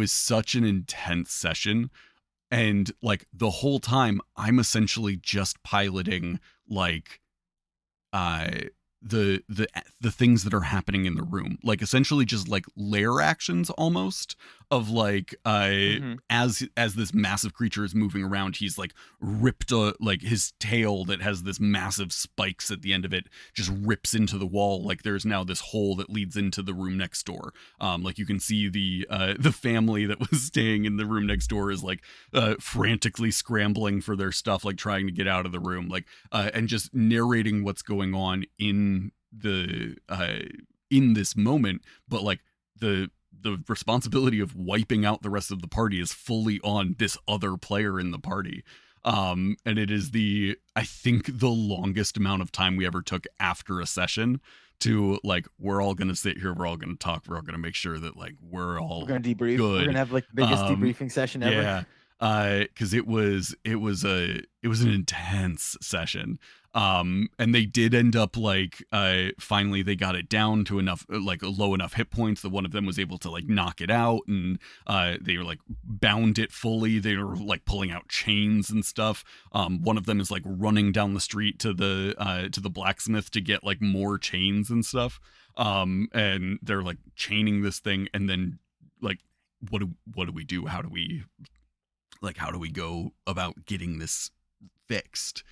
such an intense session. And like the whole time I'm essentially just piloting like uh the things that are happening in the room, like essentially just like lair actions almost, of like Mm-hmm. as this massive creature is moving around, he's like ripped like his tail that has this massive spikes at the end of it just rips into the wall. Like there's now this hole that leads into the room next door. Like you can see the family that was staying in the room next door is like frantically scrambling for their stuff, like trying to get out of the room, like and just narrating what's going on in this moment. But like the responsibility of wiping out the rest of the party is fully on this other player in the party. And it is I think the longest amount of time we ever took after a session to like, we're all gonna sit here, we're all gonna talk, we're all gonna make sure that like we're We're all gonna debrief. We're good. gonna have like the biggest debriefing session ever. Yeah, because it was an intense session. And they did end up like finally they got it down to enough like low enough hit points that one of them was able to like knock it out, and they were like bound it fully. They were like pulling out chains and stuff. One of them is like running down the street to the blacksmith to get like more chains and stuff. And they're like chaining this thing, and then like, what do we do? How do we go about getting this fixed?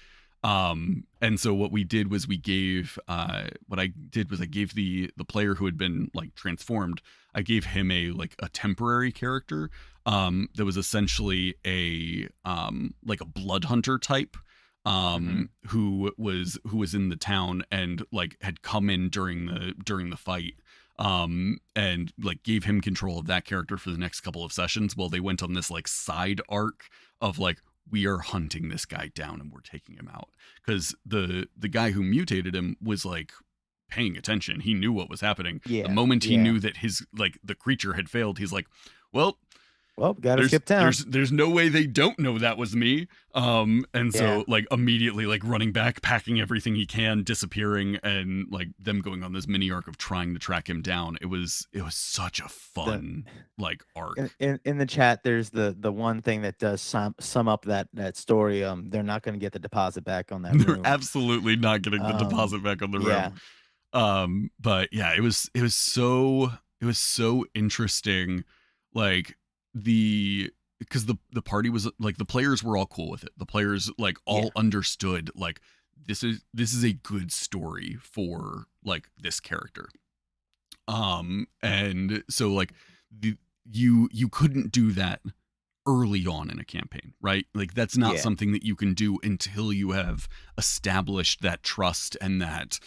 And so what we did was we gave what I did was I gave the player who had been like transformed, I gave him a temporary character that was essentially a like a blood hunter type, Mm-hmm. who was in the town and like had come in during the fight, and like gave him control of that character for the next couple of sessions while they went on this like side arc of like, we are hunting this guy down and we're taking him out, because the guy who mutated him was like paying attention. He knew what was happening. The Yeah. moment he Yeah. knew that his like the creature had failed, he's like, well, Well, gotta skip town. there's no way they don't know that was me. And Yeah. so like immediately like running back, packing everything he can, disappearing, and like them going on this mini arc of trying to track him down. It was such a fun like arc. In the chat, there's the one thing that does sum up that story. They're not gonna get the deposit back on that They're room. absolutely not getting the deposit back on the room. But yeah, it was so interesting, like because the party was like, the players were all cool with it. The players like all Yeah. understood like, this is a good story for like this character. And so like you couldn't do that early on in a campaign, right? Like that's not Yeah. something that you can do until you have established that trust and that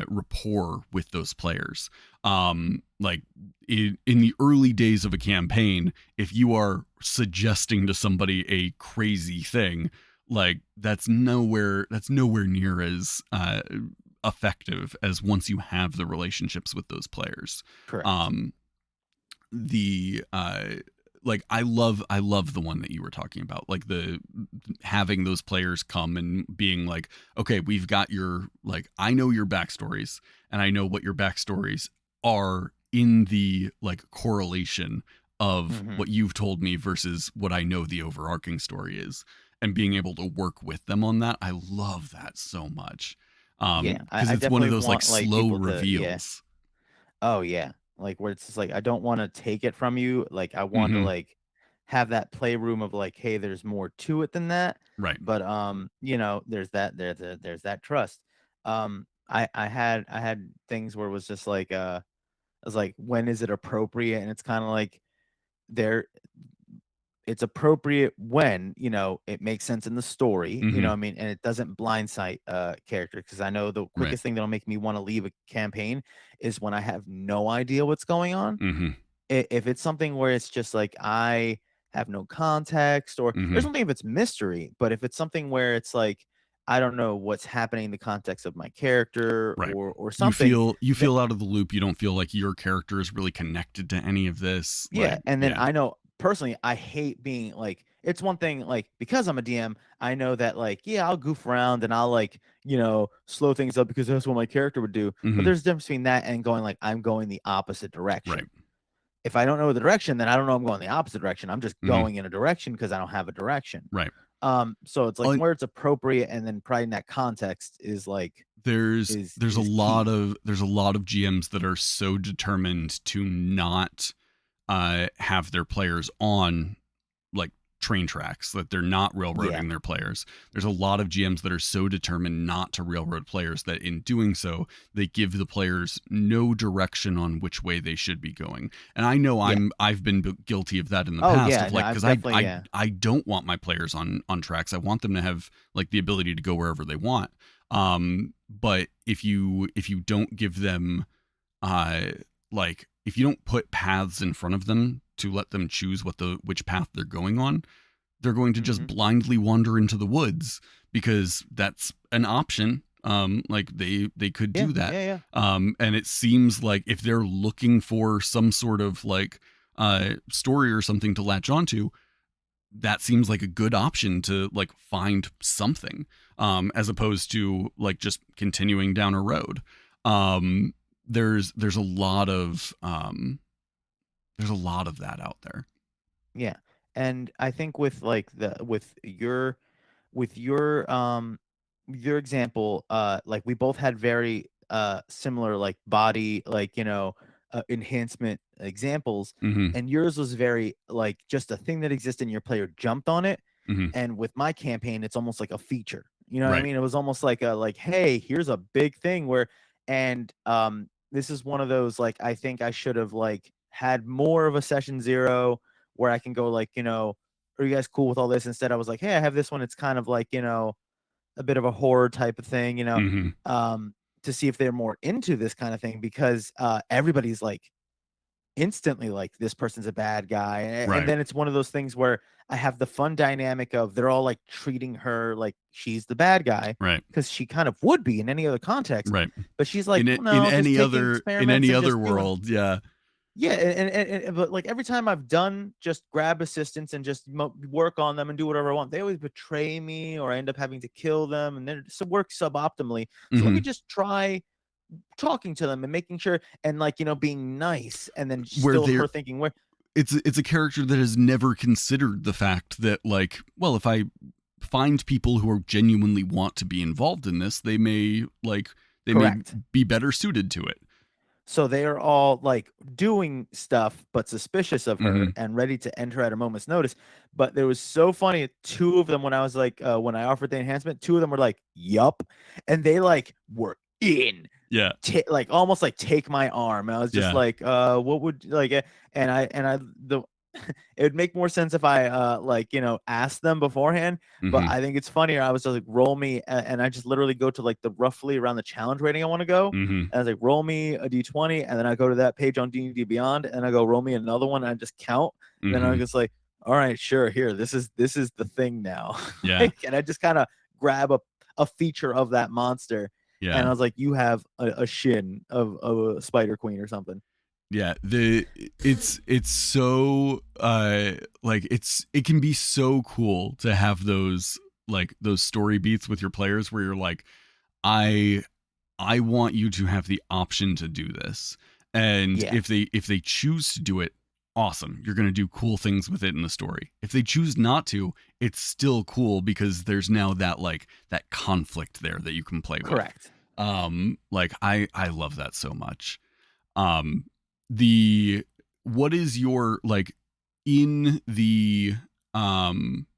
rapport with those players. Like in the early days of a campaign, if you are suggesting to somebody a crazy thing, like that's nowhere near as effective as once you have the relationships with those players. Correct. The like I love the one that you were talking about, like the having those players come and being like, okay, we've got your, like, I know your backstories and I know what your backstories are in the like correlation of Mhm. what you've told me versus what I know the overarching story is, and being able to work with them on that. I love that so much. Yeah, Because I it's one of definitely those like want like slow people to reveals. Oh yeah. Like where it's just like I don't want to take it from you. Like I want to Hmm. like have that playroom of like, hey, there's more to it than that. Right. But there's that trust. I had things where it was just like I was like, when is it appropriate? And it's kind of like there it's appropriate when, it makes sense in the story, Hmm. what I mean, and it doesn't blindside character because I know the Right. quickest thing that'll make me want to leave a campaign is when I have no idea what's going on. Hmm. If it's something where it's just like I have no context, or there's Hmm. something if it's mystery, but if it's something where it's like I don't know what's happening in the context of my character Right. or You something, feel that out of the loop. You don't feel like your character is really connected to any of this. yeah, Like, and then yeah. I know personally, I hate being like it's one thing like because I'm a DM, I know that like yeah, I'll goof around and I'll like slow things up because that's what my character would do. But Hmm. there's a difference between that and going like I'm going the opposite Right. direction. If I don't know the direction, then I don't know I'm going the opposite direction. I'm just Hmm. going in a direction because I don't have a direction. Right. So it's like Uh, where it's appropriate, and then probably in that context is like there's a is lot key. of GMs that are so determined to not have their players on like train tracks, that they're not Yeah, railroading their players. There's a lot of GMs that are so determined not to railroad players that in doing so they give the players no direction on which way they should be going. And I know yeah. I've been guilty of that in the Oh past, yeah, of no, like, I've because definitely yeah. I don't want my players on tracks. I want them to have like the ability to go wherever they want. But if you don't give them uh like, if you don't put paths in front of them to let them choose which path they're going on, they're going to just Hmm. blindly wander into the woods because that's an option. Like they could Yeah, do that. yeah, yeah. And it seems like if they're looking for some sort of like story or something to latch onto, that seems like a good option to like find something, as opposed to like just continuing down a road. um there's a lot of that out there. Yeah. And I think with like the with your example, like we both had very similar like body like enhancement examples, Hmm. and yours was very like just a thing that existed and your player jumped on it. Hmm. And with my campaign, it's almost like a feature. You know what I Right. mean? It was almost like a like, hey, here's a big thing where and this is one of those like I think I should have like had more of a session zero where I can go like, are you guys cool with all this? Instead, I was like, hey, I have this one. It's kind of like, a bit of a horror type of thing, Hmm. um, to see if they're more into this kind of thing because everybody's like instantly like this person's a bad guy. And Right. then it's one of those things where I have the fun dynamic of they're all like treating her like she's the bad guy Right. because she kind of would be in any other context. Right. But she's like, In well, no, just taking in experiments any and other just doing world, yeah. yeah, but like every time I've done just grab assistants and just work on them and do whatever I want, they always betray me or I end up having to kill them and then it works suboptimally. So let me Hmm. just try talking to them and making sure and like being nice and then Where still they're her thinking where it's a character that has never considered the fact that, like, well, if I find people who are genuinely want to be involved in this, they may correct. be better suited to it. So they are all like doing stuff, but suspicious of her Hmm. and ready to enter at a moment's notice. But there was so funny. Two of them, when I was like, when I offered the enhancement, two of them were like, "Yup," and they like were in, Yeah. like almost like take my arm. And I was just Yeah. like, what would like, and I the it would make more sense if I like, asked them beforehand. But Mm-hmm. I think it's funnier. I was just like, roll me, and I just literally go to like the roughly around the challenge rating I want to go. Mm-hmm. And I was like, roll me a d20, and then I go to that page on D&D Beyond, and I go roll me another one, and I just count. And then I'm Mm-hmm. just like, all right, sure, here, this is the thing now. Yeah. Like, and I just kind of grab a feature of that monster, and Yeah. I was like, you have a shin of a spider queen or something. Yeah, it's so like it can be so cool to have those like those story beats with your players where you're like, I I want you to have the option to do this. And Yeah, if they choose to do it, awesome. You're going to do cool things with it in the story. If they choose not to, it's still cool because there's now that like that conflict there that you can play with. correct. Like I love that so much. um the what is your like in the um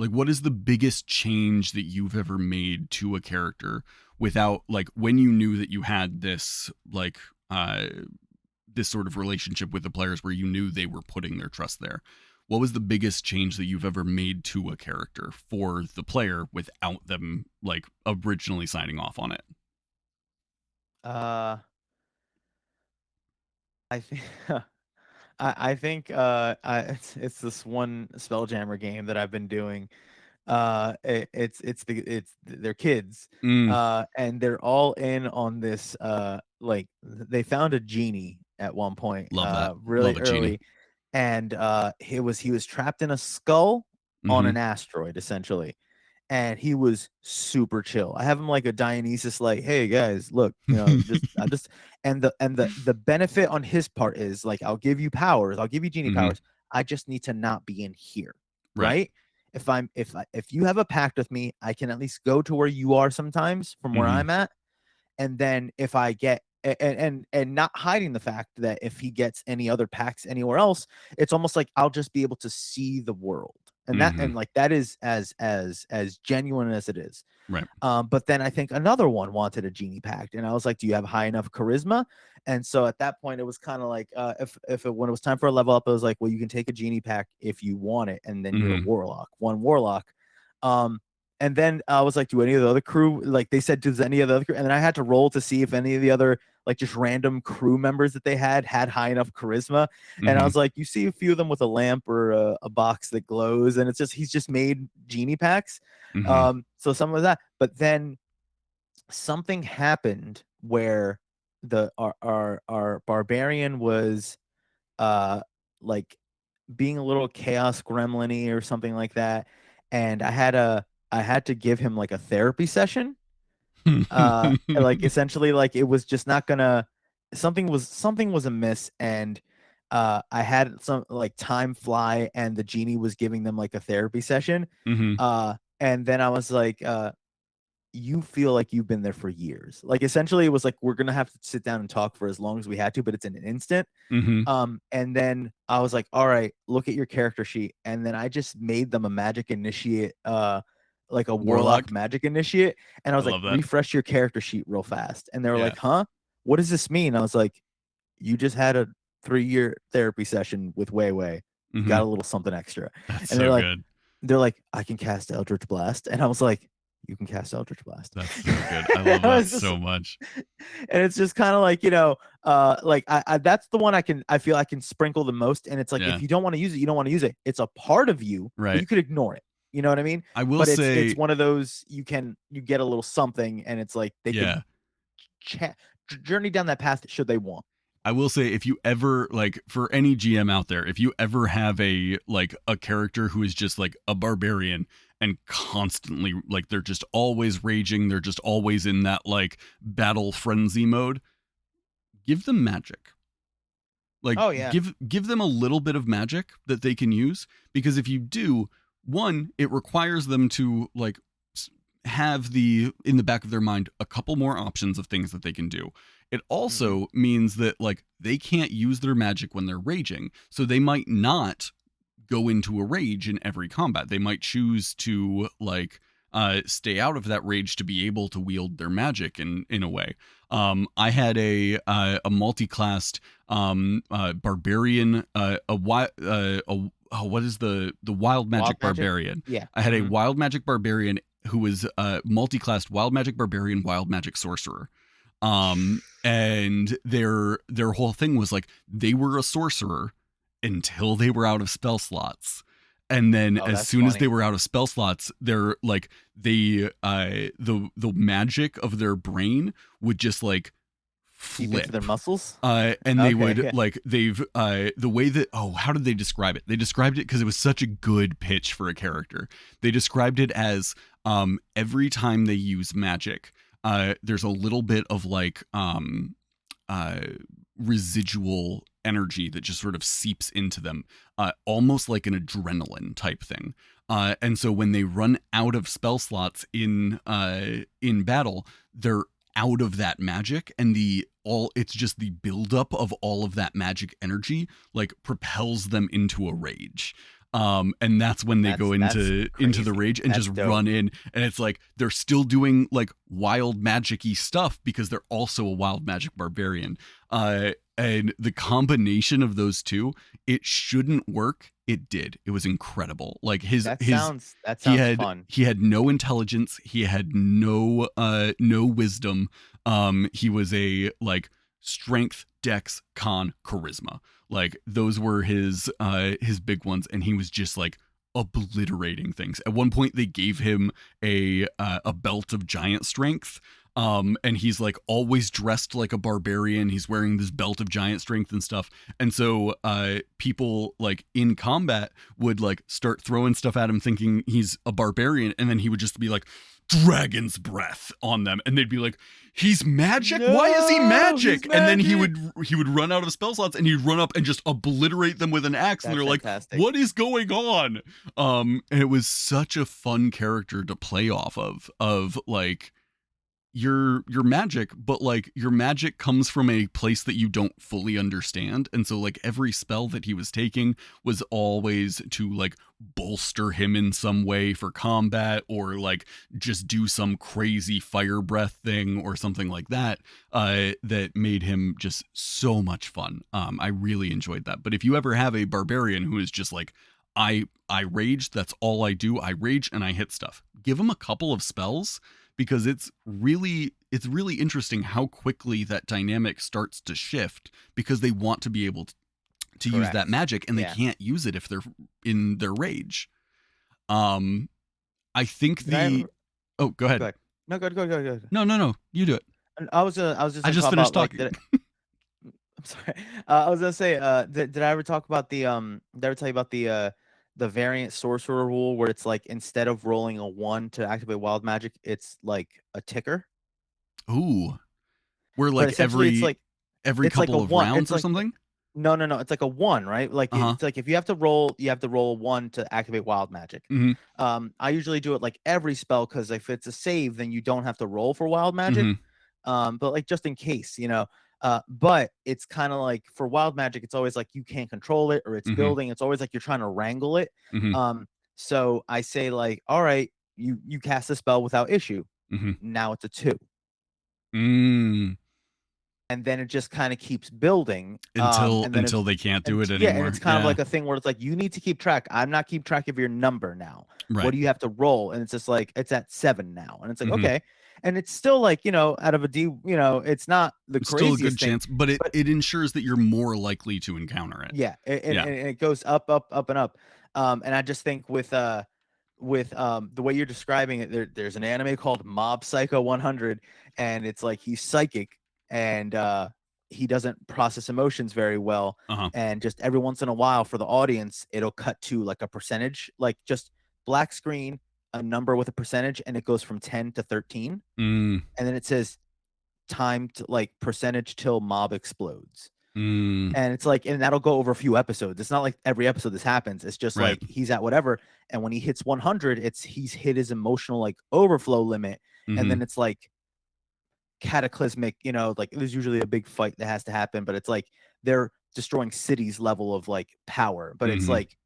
like what is the biggest change that you've ever made to a character without like when you knew that you had this like this sort of relationship with the players where you knew they were putting their trust there? What was the biggest change that you've ever made to a character for the player without them like originally signing off on it? Uh, I think I think it's this one Spelljammer game that I've been doing. It's they're kids, Mm, and they're all in on this. Like they found a genie at one point, love that. Love really a genie. early, and he was trapped in a skull on Mm-hmm. an asteroid essentially, and he was super chill. I have him like a Dionysus, like, hey guys, look, and the benefit on his part is like, I'll give you powers, I'll give you genie Mm-hmm. powers. I just need to not be in here, Right. right? If you have a pact with me, I can at least go to where you are sometimes from where Mm-hmm. I'm at, and then if I get and not hiding the fact that if he gets any other packs anywhere else, it's almost like I'll just be able to see the world. And that Mm-hmm. and like that is as genuine as it is. Right. But then I think another one wanted a genie pact, and I was like, "Do you have high enough charisma?" And so at that point, it was kind of like, when it was time for a level up, it was like, "Well, you can take a genie pact if you want it, and then you're a Mm-hmm. warlock, one warlock." Um, and then I was like, "Do any of the other crew?" Like they said, "Does any of the other crew?" And then I had to roll to see if any of the other like just random crew members that they had high enough charisma. And I Mm-hmm. was like, "You see a few of them with a lamp or a box that glows, and it's just he's just made genie packs." Mm-hmm. So some of that, but then something happened where the our barbarian was uh like being a little chaos gremlin-y or something like that, and I had to give him like a therapy session. Like essentially like it was just not gonna something was amiss, and I had some like time fly, and the genie was giving them like a therapy session. Mm-hmm. And then I was like, you feel like you've been there for years. Like essentially it was like we're gonna have to sit down and talk for as long as we had to, but it's in an instant. Mm-hmm. And then I was like, all right, look at your character sheet. And then I just made them a magic initiate, like a warlock Warlock. magic initiate. And I I was like, love that. refresh your character sheet real fast. And they were Yeah. like, huh? What does this mean? I was like, you just had a 3-year therapy session with Wei Wei. You Mm-hmm. got a little something extra. That's And so good. they're like, I can cast Eldritch Blast. And I was like, you can cast Eldritch Blast. That's so good. I love I that was just, so much. and it's just kind of like, like I that's the one I feel I can sprinkle the most. And it's like, Yeah. if you don't want to use it, you don't want to use it. It's a part of you, but Right. you could ignore it. You know what I mean? I will But it's say, one of those you get a little something, and it's like they yeah. can journey down that path should they want. I will say if you ever like for any GM out there, if you ever have a like a character who is just like a barbarian and constantly like they're just always raging, they're just always in that like battle frenzy mode, give them magic. Like Oh yeah. give them a little bit of magic that they can use because if you do, one, it requires them to like have the in the back of their mind a couple more options of things that they can do. It Hmm. also means that like they can't use their magic when they're raging. So they might not go into a rage in every combat. They might choose to like stay out of that rage to be able to wield their magic in a way. I had a multi-classed barbarian, what is the wild magic Wild magic? barbarian? Yeah. I had a Mhm. wild magic barbarian who was multi-classed wild magic barbarian, wild magic sorcerer. And their whole thing was like they were a sorcerer until they were out of spell slots. And then Oh, as that's soon as they funny. were out of spell slots, they're like the magic of their brain would just like Deep into their flip. muscles? And they Okay, would yeah. like the way that how did they describe it? They described it because it was such a good pitch for a character. They described it as every time they use magic, there's a little bit of like uh residual energy that just sort of seeps into them, almost like an adrenaline type thing. And so when they run out of spell slots in battle, they're out of that magic, and it's just the buildup of all of that magic energy like propels them into a rage. And that's when they go That's into the crazy. rage and That's just dope. run in, and it's like they're still doing like wild magic-y stuff because they're also a wild magic barbarian. And the combination of those two, it shouldn't work. It did. It was incredible. Like That sounds fun. he had no intelligence. He had no wisdom. He was a like strength, dex, con, charisma. Like those were his big ones, and he was just like obliterating things. At one point, they gave him a belt of giant strength. And he's like always dressed like a barbarian. He's wearing this belt of giant strength and stuff. And so people like in combat would like start throwing stuff at him thinking he's a barbarian, and then he would just be like dragon's breath on them, and they'd be like, he's magic? Why is he No, magic? he's And then he magic. would run out of spell slots, and he'd run up and just obliterate them with an axe, and That's they're like, fantastic. what is going on? And it was such a fun character to play off of like your magic, but like your magic comes from a place that you don't fully understand. And so like every spell that he was taking was always to like bolster him in some way for combat, or like just do some crazy fire breath thing or something like that, that made him just so much fun. I really enjoyed that. But if you ever have a barbarian who is just like, I rage, that's all I do, I rage and I hit stuff, give him a couple of spells, because it's really interesting how quickly that dynamic starts to shift, because they want to be able to use that Correct. magic, and they Yeah. can't use it if they're in their rage. I think Did I ever oh, go ahead. Go ahead. No, go ahead. No, you do it. And I was just I gonna just talk finished about like talking. I'm sorry. I was gonna say, did I ever talk about did I ever tell you about the variant sorcerer rule where it's like instead of rolling a 1 to activate wild magic, it's like a ticker? Ooh, we're But like essentially every it's like a couple of 1. rounds It's or like something. no, it's like a 1, right? Like Uh-huh. it's like if you have to roll 1 to activate wild magic. Mm-hmm. I usually do it like every spell because if it's a save, then you don't have to roll for wild magic. Mm-hmm. But like just in case, you know. But it's kind of like for wild magic, it's always like you can't control it or it's Mm-hmm. building. It's always like you're trying to wrangle it. Mm-hmm. So I say like, all right, you cast a spell without issue. Mm-hmm. Now it's a 2. Mm. And then it just kind of keeps building. Until And then it's they can't do it yeah, and anymore. it's kind of Yeah. like a thing where it's like you need to keep track. I'm not keep track of your number now. Right. What do you have to roll? And it's just like it's at 7 now, and it's like Mhm. okay, and it's still like out of a D, it's not the It's still a craziest good thing, chance, but but it ensures that you're more likely to encounter it. yeah, and, Yeah. and it goes up, up, and up. And I just think with the way you're describing it, there's an anime called Mob Psycho 100, and it's like he's psychic and he doesn't process emotions very well, Uh-huh. and just every once in a while for the audience, it'll cut to like a percentage, like just black screen, a number with a percentage, and it goes from 10 to 13, Mm. and then it says time to like percentage till mob explodes. Mm. And it's like, and that'll go over a few episodes. It's not like every episode this happens. It's just Right. like he's at whatever, and when he hits 100, he's hit his emotional like overflow limit, and Mhm. then it's like cataclysmic. Like there's usually a big fight that has to happen, but it's like they're destroying cities level of like power. But it's Mhm. like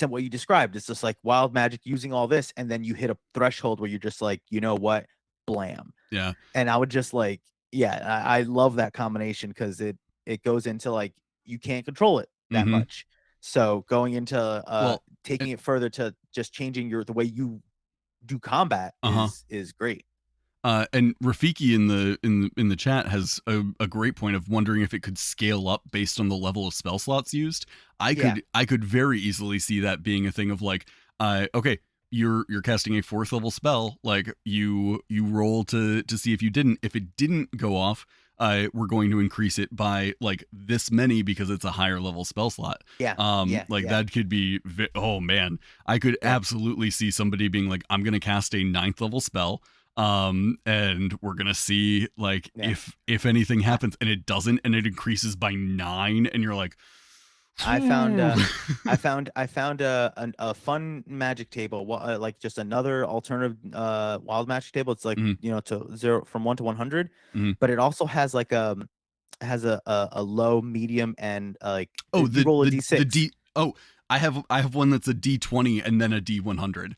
what you described. It's just like wild magic using all this, and then you hit a threshold where you're just like, you know what, blam. Yeah. And I would just like, yeah, I love that combination because it goes into like you can't control it that Mm-hmm. much. So going into Well, taking it further to just changing the way you do combat uh-huh. is great. And Rafiki in the chat has a great point of wondering if it could scale up based on the level of spell slots used. Yeah. I could very easily see that being a thing of like, okay, you're casting a 4th level spell, like you roll to see if it didn't go off, we're going to increase it by like this many because it's a higher level spell slot. Yeah. Like that could be oh man, I could absolutely see somebody being like, I'm gonna cast a 9th level spell, and we're gonna see like if anything happens and it doesn't and it increases by 9 and you're like, I found a fun magic table, like just another alternative wild magic table. It's like to 0 from 1 to 100, but it also has like has a low, medium, and like you roll a d6. the D I have one that's a D20 and then a D100.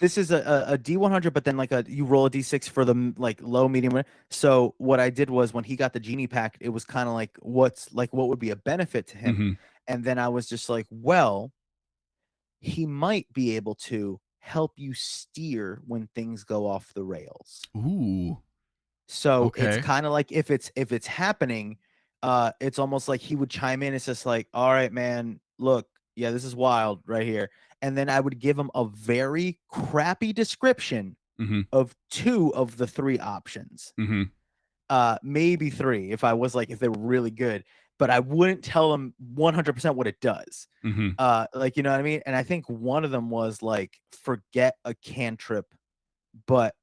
This is a D100, but then like you roll a D6 for the like low, medium. So what I did was when he got the genie pack, it was kind of like what would be a benefit to him, and then I was just like, well, he might be able to help you steer when things go off the rails. Ooh. So it's kind of like if it's happening, it's almost like he would chime in. It's just like, all right, man, look, yeah, this is wild right here. And then I would give him a very crappy description of 2 of the 3 options. Maybe 3 if they were really good, but I wouldn't tell him 100% what it does. Like, you know what I mean? And I think one of them was like, forget a cantrip, but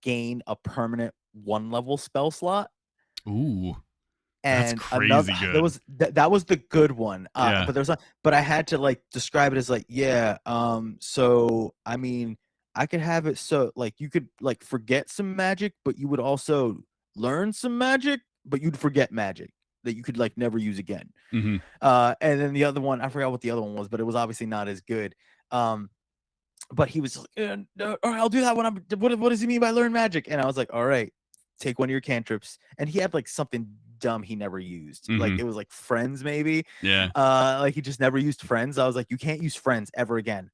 gain a permanent 1 level spell slot. Ooh. And that's crazy good. There was that was the good one. But there's but I had to like describe it as like, so I mean, I could have it so like you could like forget some magic, but you would also learn some magic, but you'd forget magic that you could like never use again. And then the other one, I forgot what the other one was, but it was obviously not as good. But he was like, all right, I'll do that when what does he mean by learn magic? And I was like, all right, take one of your cantrips. And he had like something dumb he never used. Like it was like friends, maybe. Yeah. Like he just never used friends. I was like, you can't use friends ever again.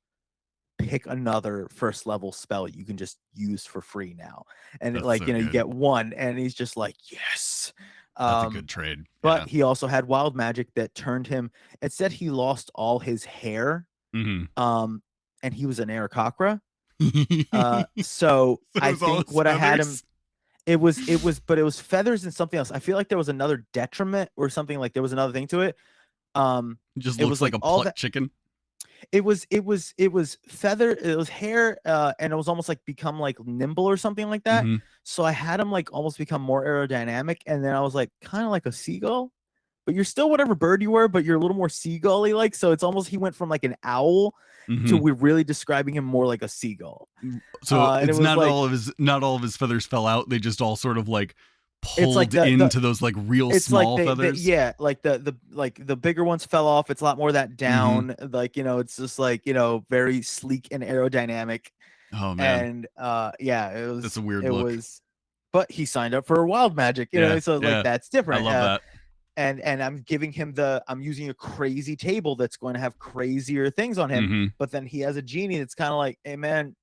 Pick another 1st level spell you can just use for free now. And like, so you get 1, and he's just like, yes. That's a good trade. But he also had wild magic that turned him. It said he lost all his hair. And he was an Aarakocra. So I think what feathers? I had him, it was feathers and something else. I feel like there was another detriment or something, like there was another thing to it. Just looks like a plucked chicken. It was feather, it was hair, and it was almost like become like nimble or something like that. So I had him like almost become more aerodynamic, and then I was like kind of like a seagull, but you're still whatever bird you were, but you're a little more seagull-y like. So it's almost he went from like an owl to we're really describing him more like a seagull. So it's not like, all of his feathers fell out. They just all sort of like pulled like into those like real small feathers. Like the bigger ones fell off. It's a lot more that down. Like, it's just like, very sleek and aerodynamic. Oh man. And it was. That's a weird look. But he signed up for wild magic, know, so like that's different. I love that. And I'm giving him I'm using a crazy table that's going to have crazier things on him, but then he has a genie that's kind of like, hey man,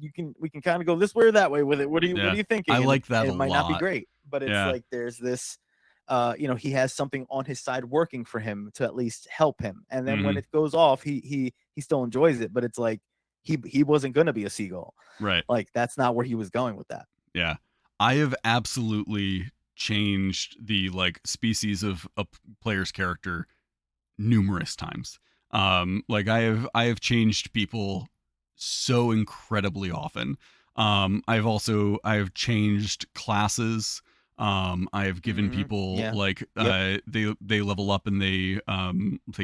we can kind of go this way or that way with it. What are you thinking? I like that. It might not be great, but it's like there's this, he has something on his side working for him to at least help him. And then when it goes off, he still enjoys it, but it's like he wasn't gonna be a seagull, right? Like that's not where he was going with that. Yeah, I have absolutely changed the like species of a player's character numerous times. Like I have changed people so incredibly often. I've changed classes. I have given people like they level up and they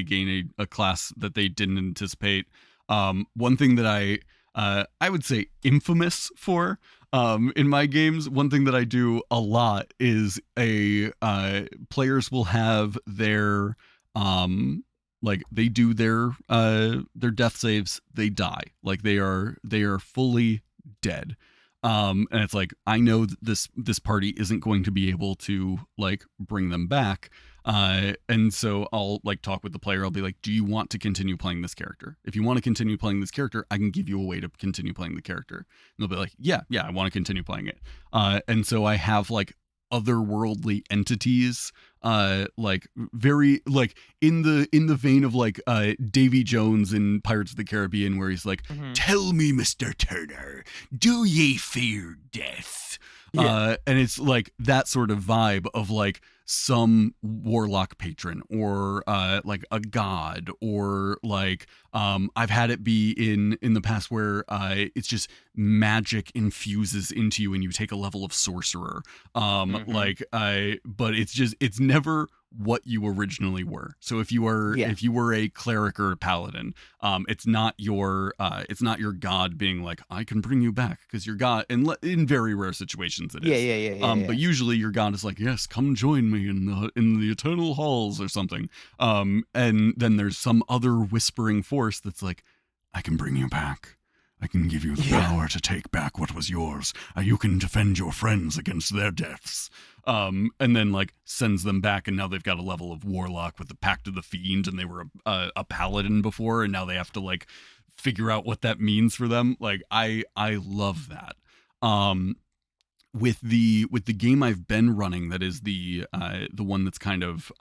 gain a class that they didn't anticipate. One thing that I would say infamous for in my games, one thing that I do a lot is players will have their like they do their death saves, they die. Like they are fully dead. And it's like, I know that this party isn't going to be able to like bring them back. And so I'll like talk with the player. I'll be like, do you want to continue playing this character? If you want to continue playing this character, I can give you a way to continue playing the character. And they'll be like, yeah, I want to continue playing it. And so I have like otherworldly entities, like very like in the vein of like Davy Jones in Pirates of the Caribbean, where he's like, tell me, Mr. Turner, do ye fear death? Yeah. And it's like that sort of vibe of like some warlock patron, or like a god, or like I've had it be in the past where it's just magic infuses into you and you take a level of sorcerer. Like but it's never what you originally were. So if you were a cleric or a paladin, it's not your god being like, I can bring you back, because your god, in very rare situations it is. But usually your god is like, yes, come join me in the eternal halls or something. And then there's some other whispering force that's like, I can bring you back. I can give you the power to take back what was yours. You can defend your friends against their deaths. And then like sends them back, and now they've got a level of warlock with the Pact of the Fiend, and they were a paladin before, and now they have to like figure out what that means for them. Like I love that. With the game I've been running, that is the one that's kind of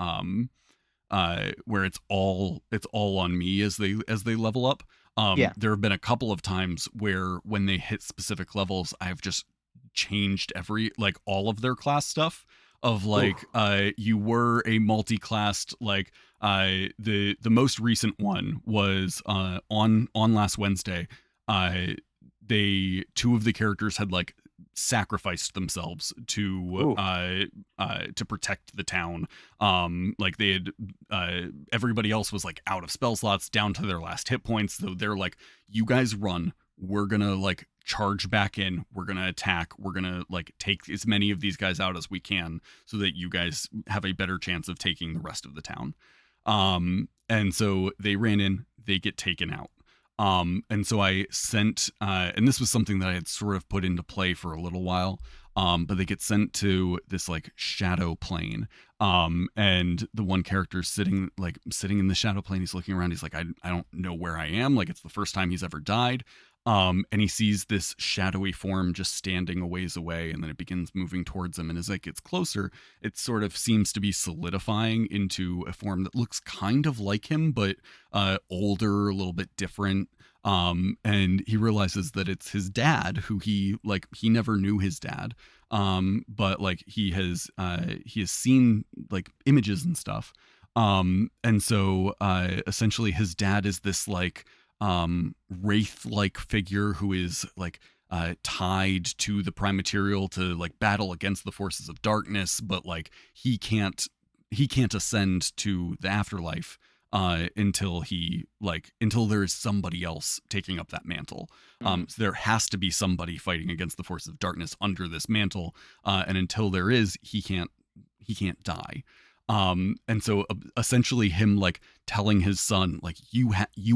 where it's all on me as they level up. There have been a couple of times where when they hit specific levels, I've just changed all of their class stuff, of like you were a multi-classed, like the most recent one was on last Wednesday. Two of the characters had like sacrificed themselves to protect the town. Like they had everybody else was like out of spell slots, down to their last hit points. So they're like, you guys run, we're gonna like charge back in, we're gonna attack, we're gonna like take as many of these guys out as we can, so that you guys have a better chance of taking the rest of the town. And so they ran in, they get taken out. And so I sent, and this was something that I had sort of put into play for a little while, but they get sent to this like shadow plane. And the one character's sitting in the shadow plane. He's looking around. He's like, I don't know where I am. Like, it's the first time he's ever died. And he sees this shadowy form just standing a ways away, and then it begins moving towards him. And as it gets closer, it sort of seems to be solidifying into a form that looks kind of like him, but older, a little bit different. And he realizes that it's his dad, who he never knew his dad. But like he has seen like images and stuff. And so essentially his dad is this like wraith-like figure who is like tied to the prime material to like battle against the forces of darkness, but like he can't ascend to the afterlife until there is somebody else taking up that mantle. So there has to be somebody fighting against the forces of darkness under this mantle, and until there is, he can't die. And so essentially him like telling his son, like, you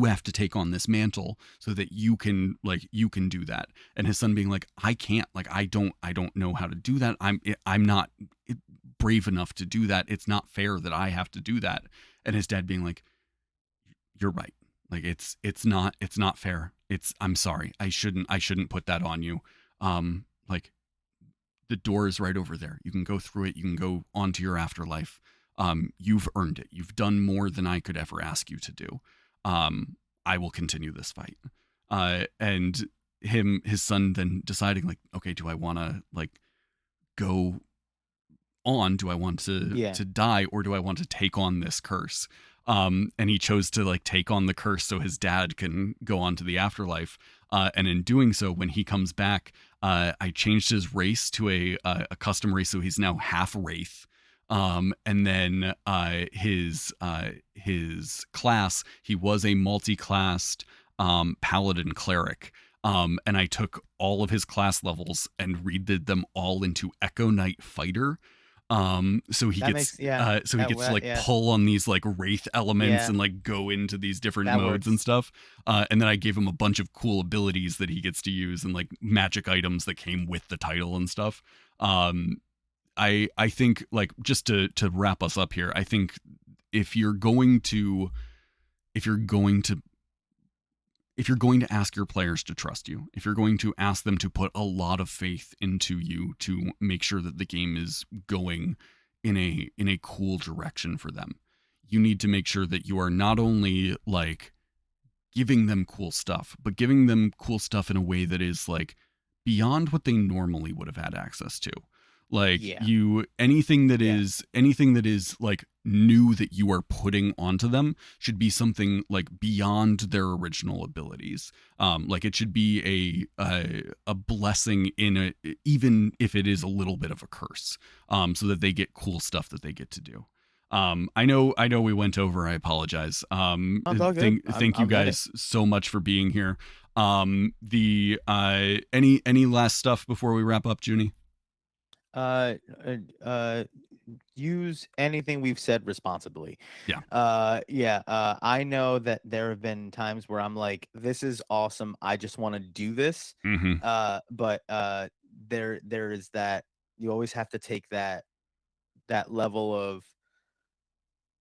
have to take on this mantle so that you can do that. And his son being like, I can't, like, I don't know how to do that. I'm not brave enough to do that. It's not fair that I have to do that. And his dad being like, you're right. Like, it's not fair. I'm sorry. I shouldn't put that on you. Like, the door is right over there. You can go through it. You can go on to your afterlife. You've earned it. You've done more than I could ever ask you to do. I will continue this fight. And his son then deciding, like, okay, do I want to like go on? Do I want to die, or do I want to take on this curse? And he chose to like take on the curse so his dad can go on to the afterlife. And in doing so, when he comes back, I changed his race to a custom race, so he's now half wraith. And then his class, he was a multi-classed paladin cleric. And I took all of his class levels and redid them all into Echo Knight Fighter. So he That gets makes yeah. so he gets to like Yeah. pull on these like wraith elements Yeah. and like go into these different That modes and works. stuff. And then I gave him a bunch of cool abilities that he gets to use and like magic items that came with the title and stuff. Um, I think like just to wrap us up here, I think if you're going to if you're going to if you're going to ask your players to trust you, if you're going to ask them to put a lot of faith into you to make sure that the game is going in a cool direction for them, you need to make sure that you are not only like giving them cool stuff, but giving them cool stuff in a way that is like beyond what they normally would have had access to. Like Yeah. you Yeah. anything that is like new that you are putting onto them should be something like beyond their original abilities. Like it should be a blessing in a, even if it is a little bit of a curse. So that they get cool stuff that they get to do. I know we went over. I apologize. Oh, it's all good. Thank you I'm with it. guys so much for being here. The any last stuff before we wrap up, Junie? Uh, uh, uh, use anything we've said responsibly. Yeah. Yeah. I know that there have been times where I'm like, this is awesome. I just want to do this. Mm-hmm. But there is that you always have to take that level of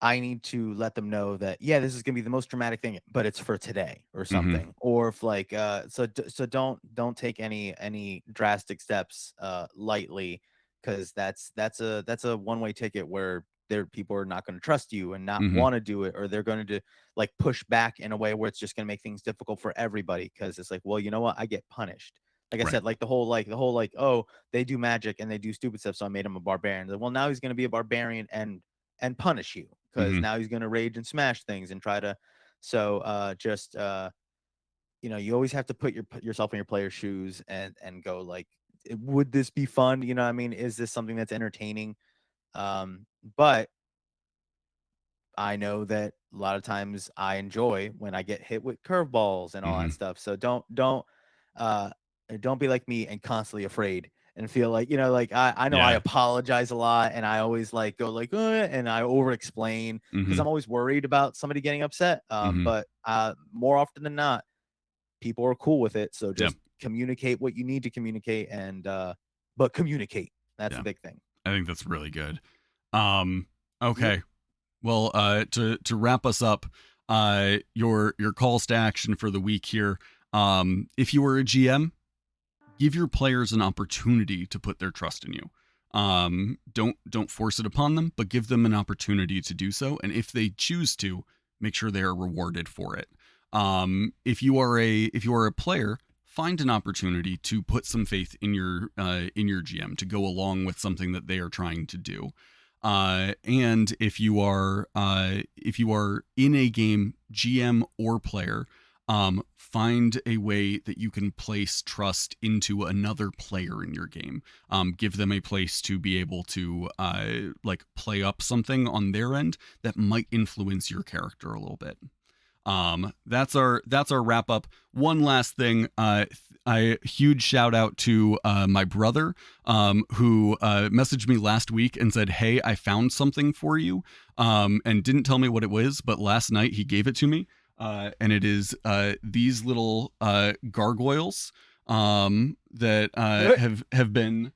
I need to let them know that yeah, this is gonna be the most dramatic thing, but it's for today or Mm-hmm. something. Or if like so don't take any drastic steps lightly because that's a one-way ticket where there people are not going to trust you and not Mm-hmm. want to do it, or they're going to like push back in a way where it's just going to make things difficult for everybody because it's like, well, you know what, I get punished. Like I Right. said, like the whole like, oh, they do magic and they do stupid stuff, so I made him a barbarian. Well, now he's going to be a barbarian and punish you because Mm-hmm. now he's going to rage and smash things and try to so just you always have to put yourself in your player's shoes and go like, would this be fun, you know what I mean, is this something that's entertaining, but I know that a lot of times I enjoy when I get hit with curveballs and all Mm-hmm. that stuff. So uh don't be like me and constantly afraid and feel like, like I know I Yeah. apologize a lot and I always like go like and I over explain because Mm-hmm. I'm always worried about somebody getting upset. Mm-hmm. But more often than not, people are cool with it. So Yeah. just communicate what you need to communicate and but communicate. That's Yeah. the big thing. I think that's really good. Yep. Okay. Well, to wrap us up, your calls to action for the week here. If you were a GM, give your players an opportunity to put their trust in you. Don't force it upon them, but give them an opportunity to do so. And if they choose to, make sure they are rewarded for it. If you are a player, find an opportunity to put some faith in your GM to go along with something that they are trying to do. And if you are in a game, GM or player, find a way that you can place trust into another player in your game. Give them a place to be able to like play up something on their end that might influence your character a little bit. That's our wrap up. One last thing, a huge shout out to my brother, who messaged me last week and said, "Hey, I found something for you," and didn't tell me what it was, but last night he gave it to me, and it is these little gargoyles that have been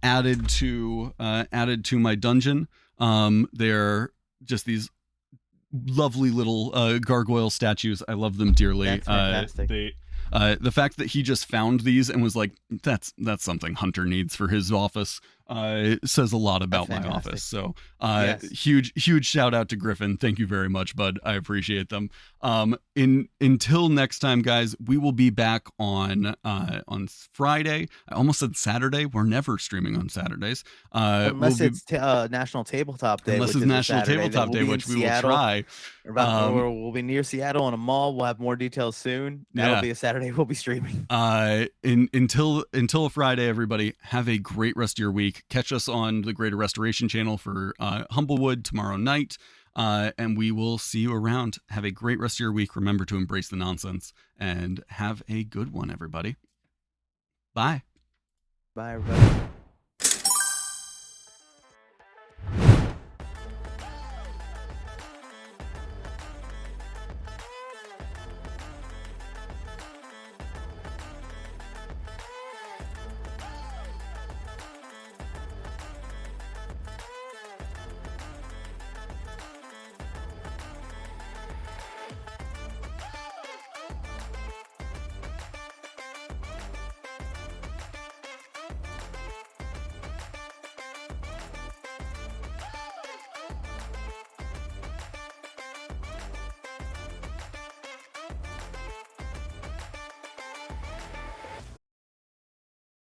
added to my dungeon. They're just these lovely little gargoyle statues. I love them dearly. That's fantastic. The fact that he just found these and was like, that's something Hunter needs for his office, says a lot That's about my fantastic. office. So Yes. huge shout out to Griffin. Thank you very much, bud. I appreciate them. Until next time, guys, we will be back on Friday. I almost said Saturday. We're never streaming on Saturdays. Unless it's National Tabletop Day, Unless which it's is a National Saturday, then Tabletop we'll Day, be in which we will Seattle. try. Or we'll be near Seattle in a mall. We'll have more details soon. That'll Yeah. be a Saturday we'll be streaming. Until Friday, everybody, have a great rest of your week. Catch us on the Greater Restoration channel for Humblewood tomorrow night, and we will see you around. Have a great rest of your week. Remember to embrace the nonsense and have a good one, everybody. Bye. Bye, everybody.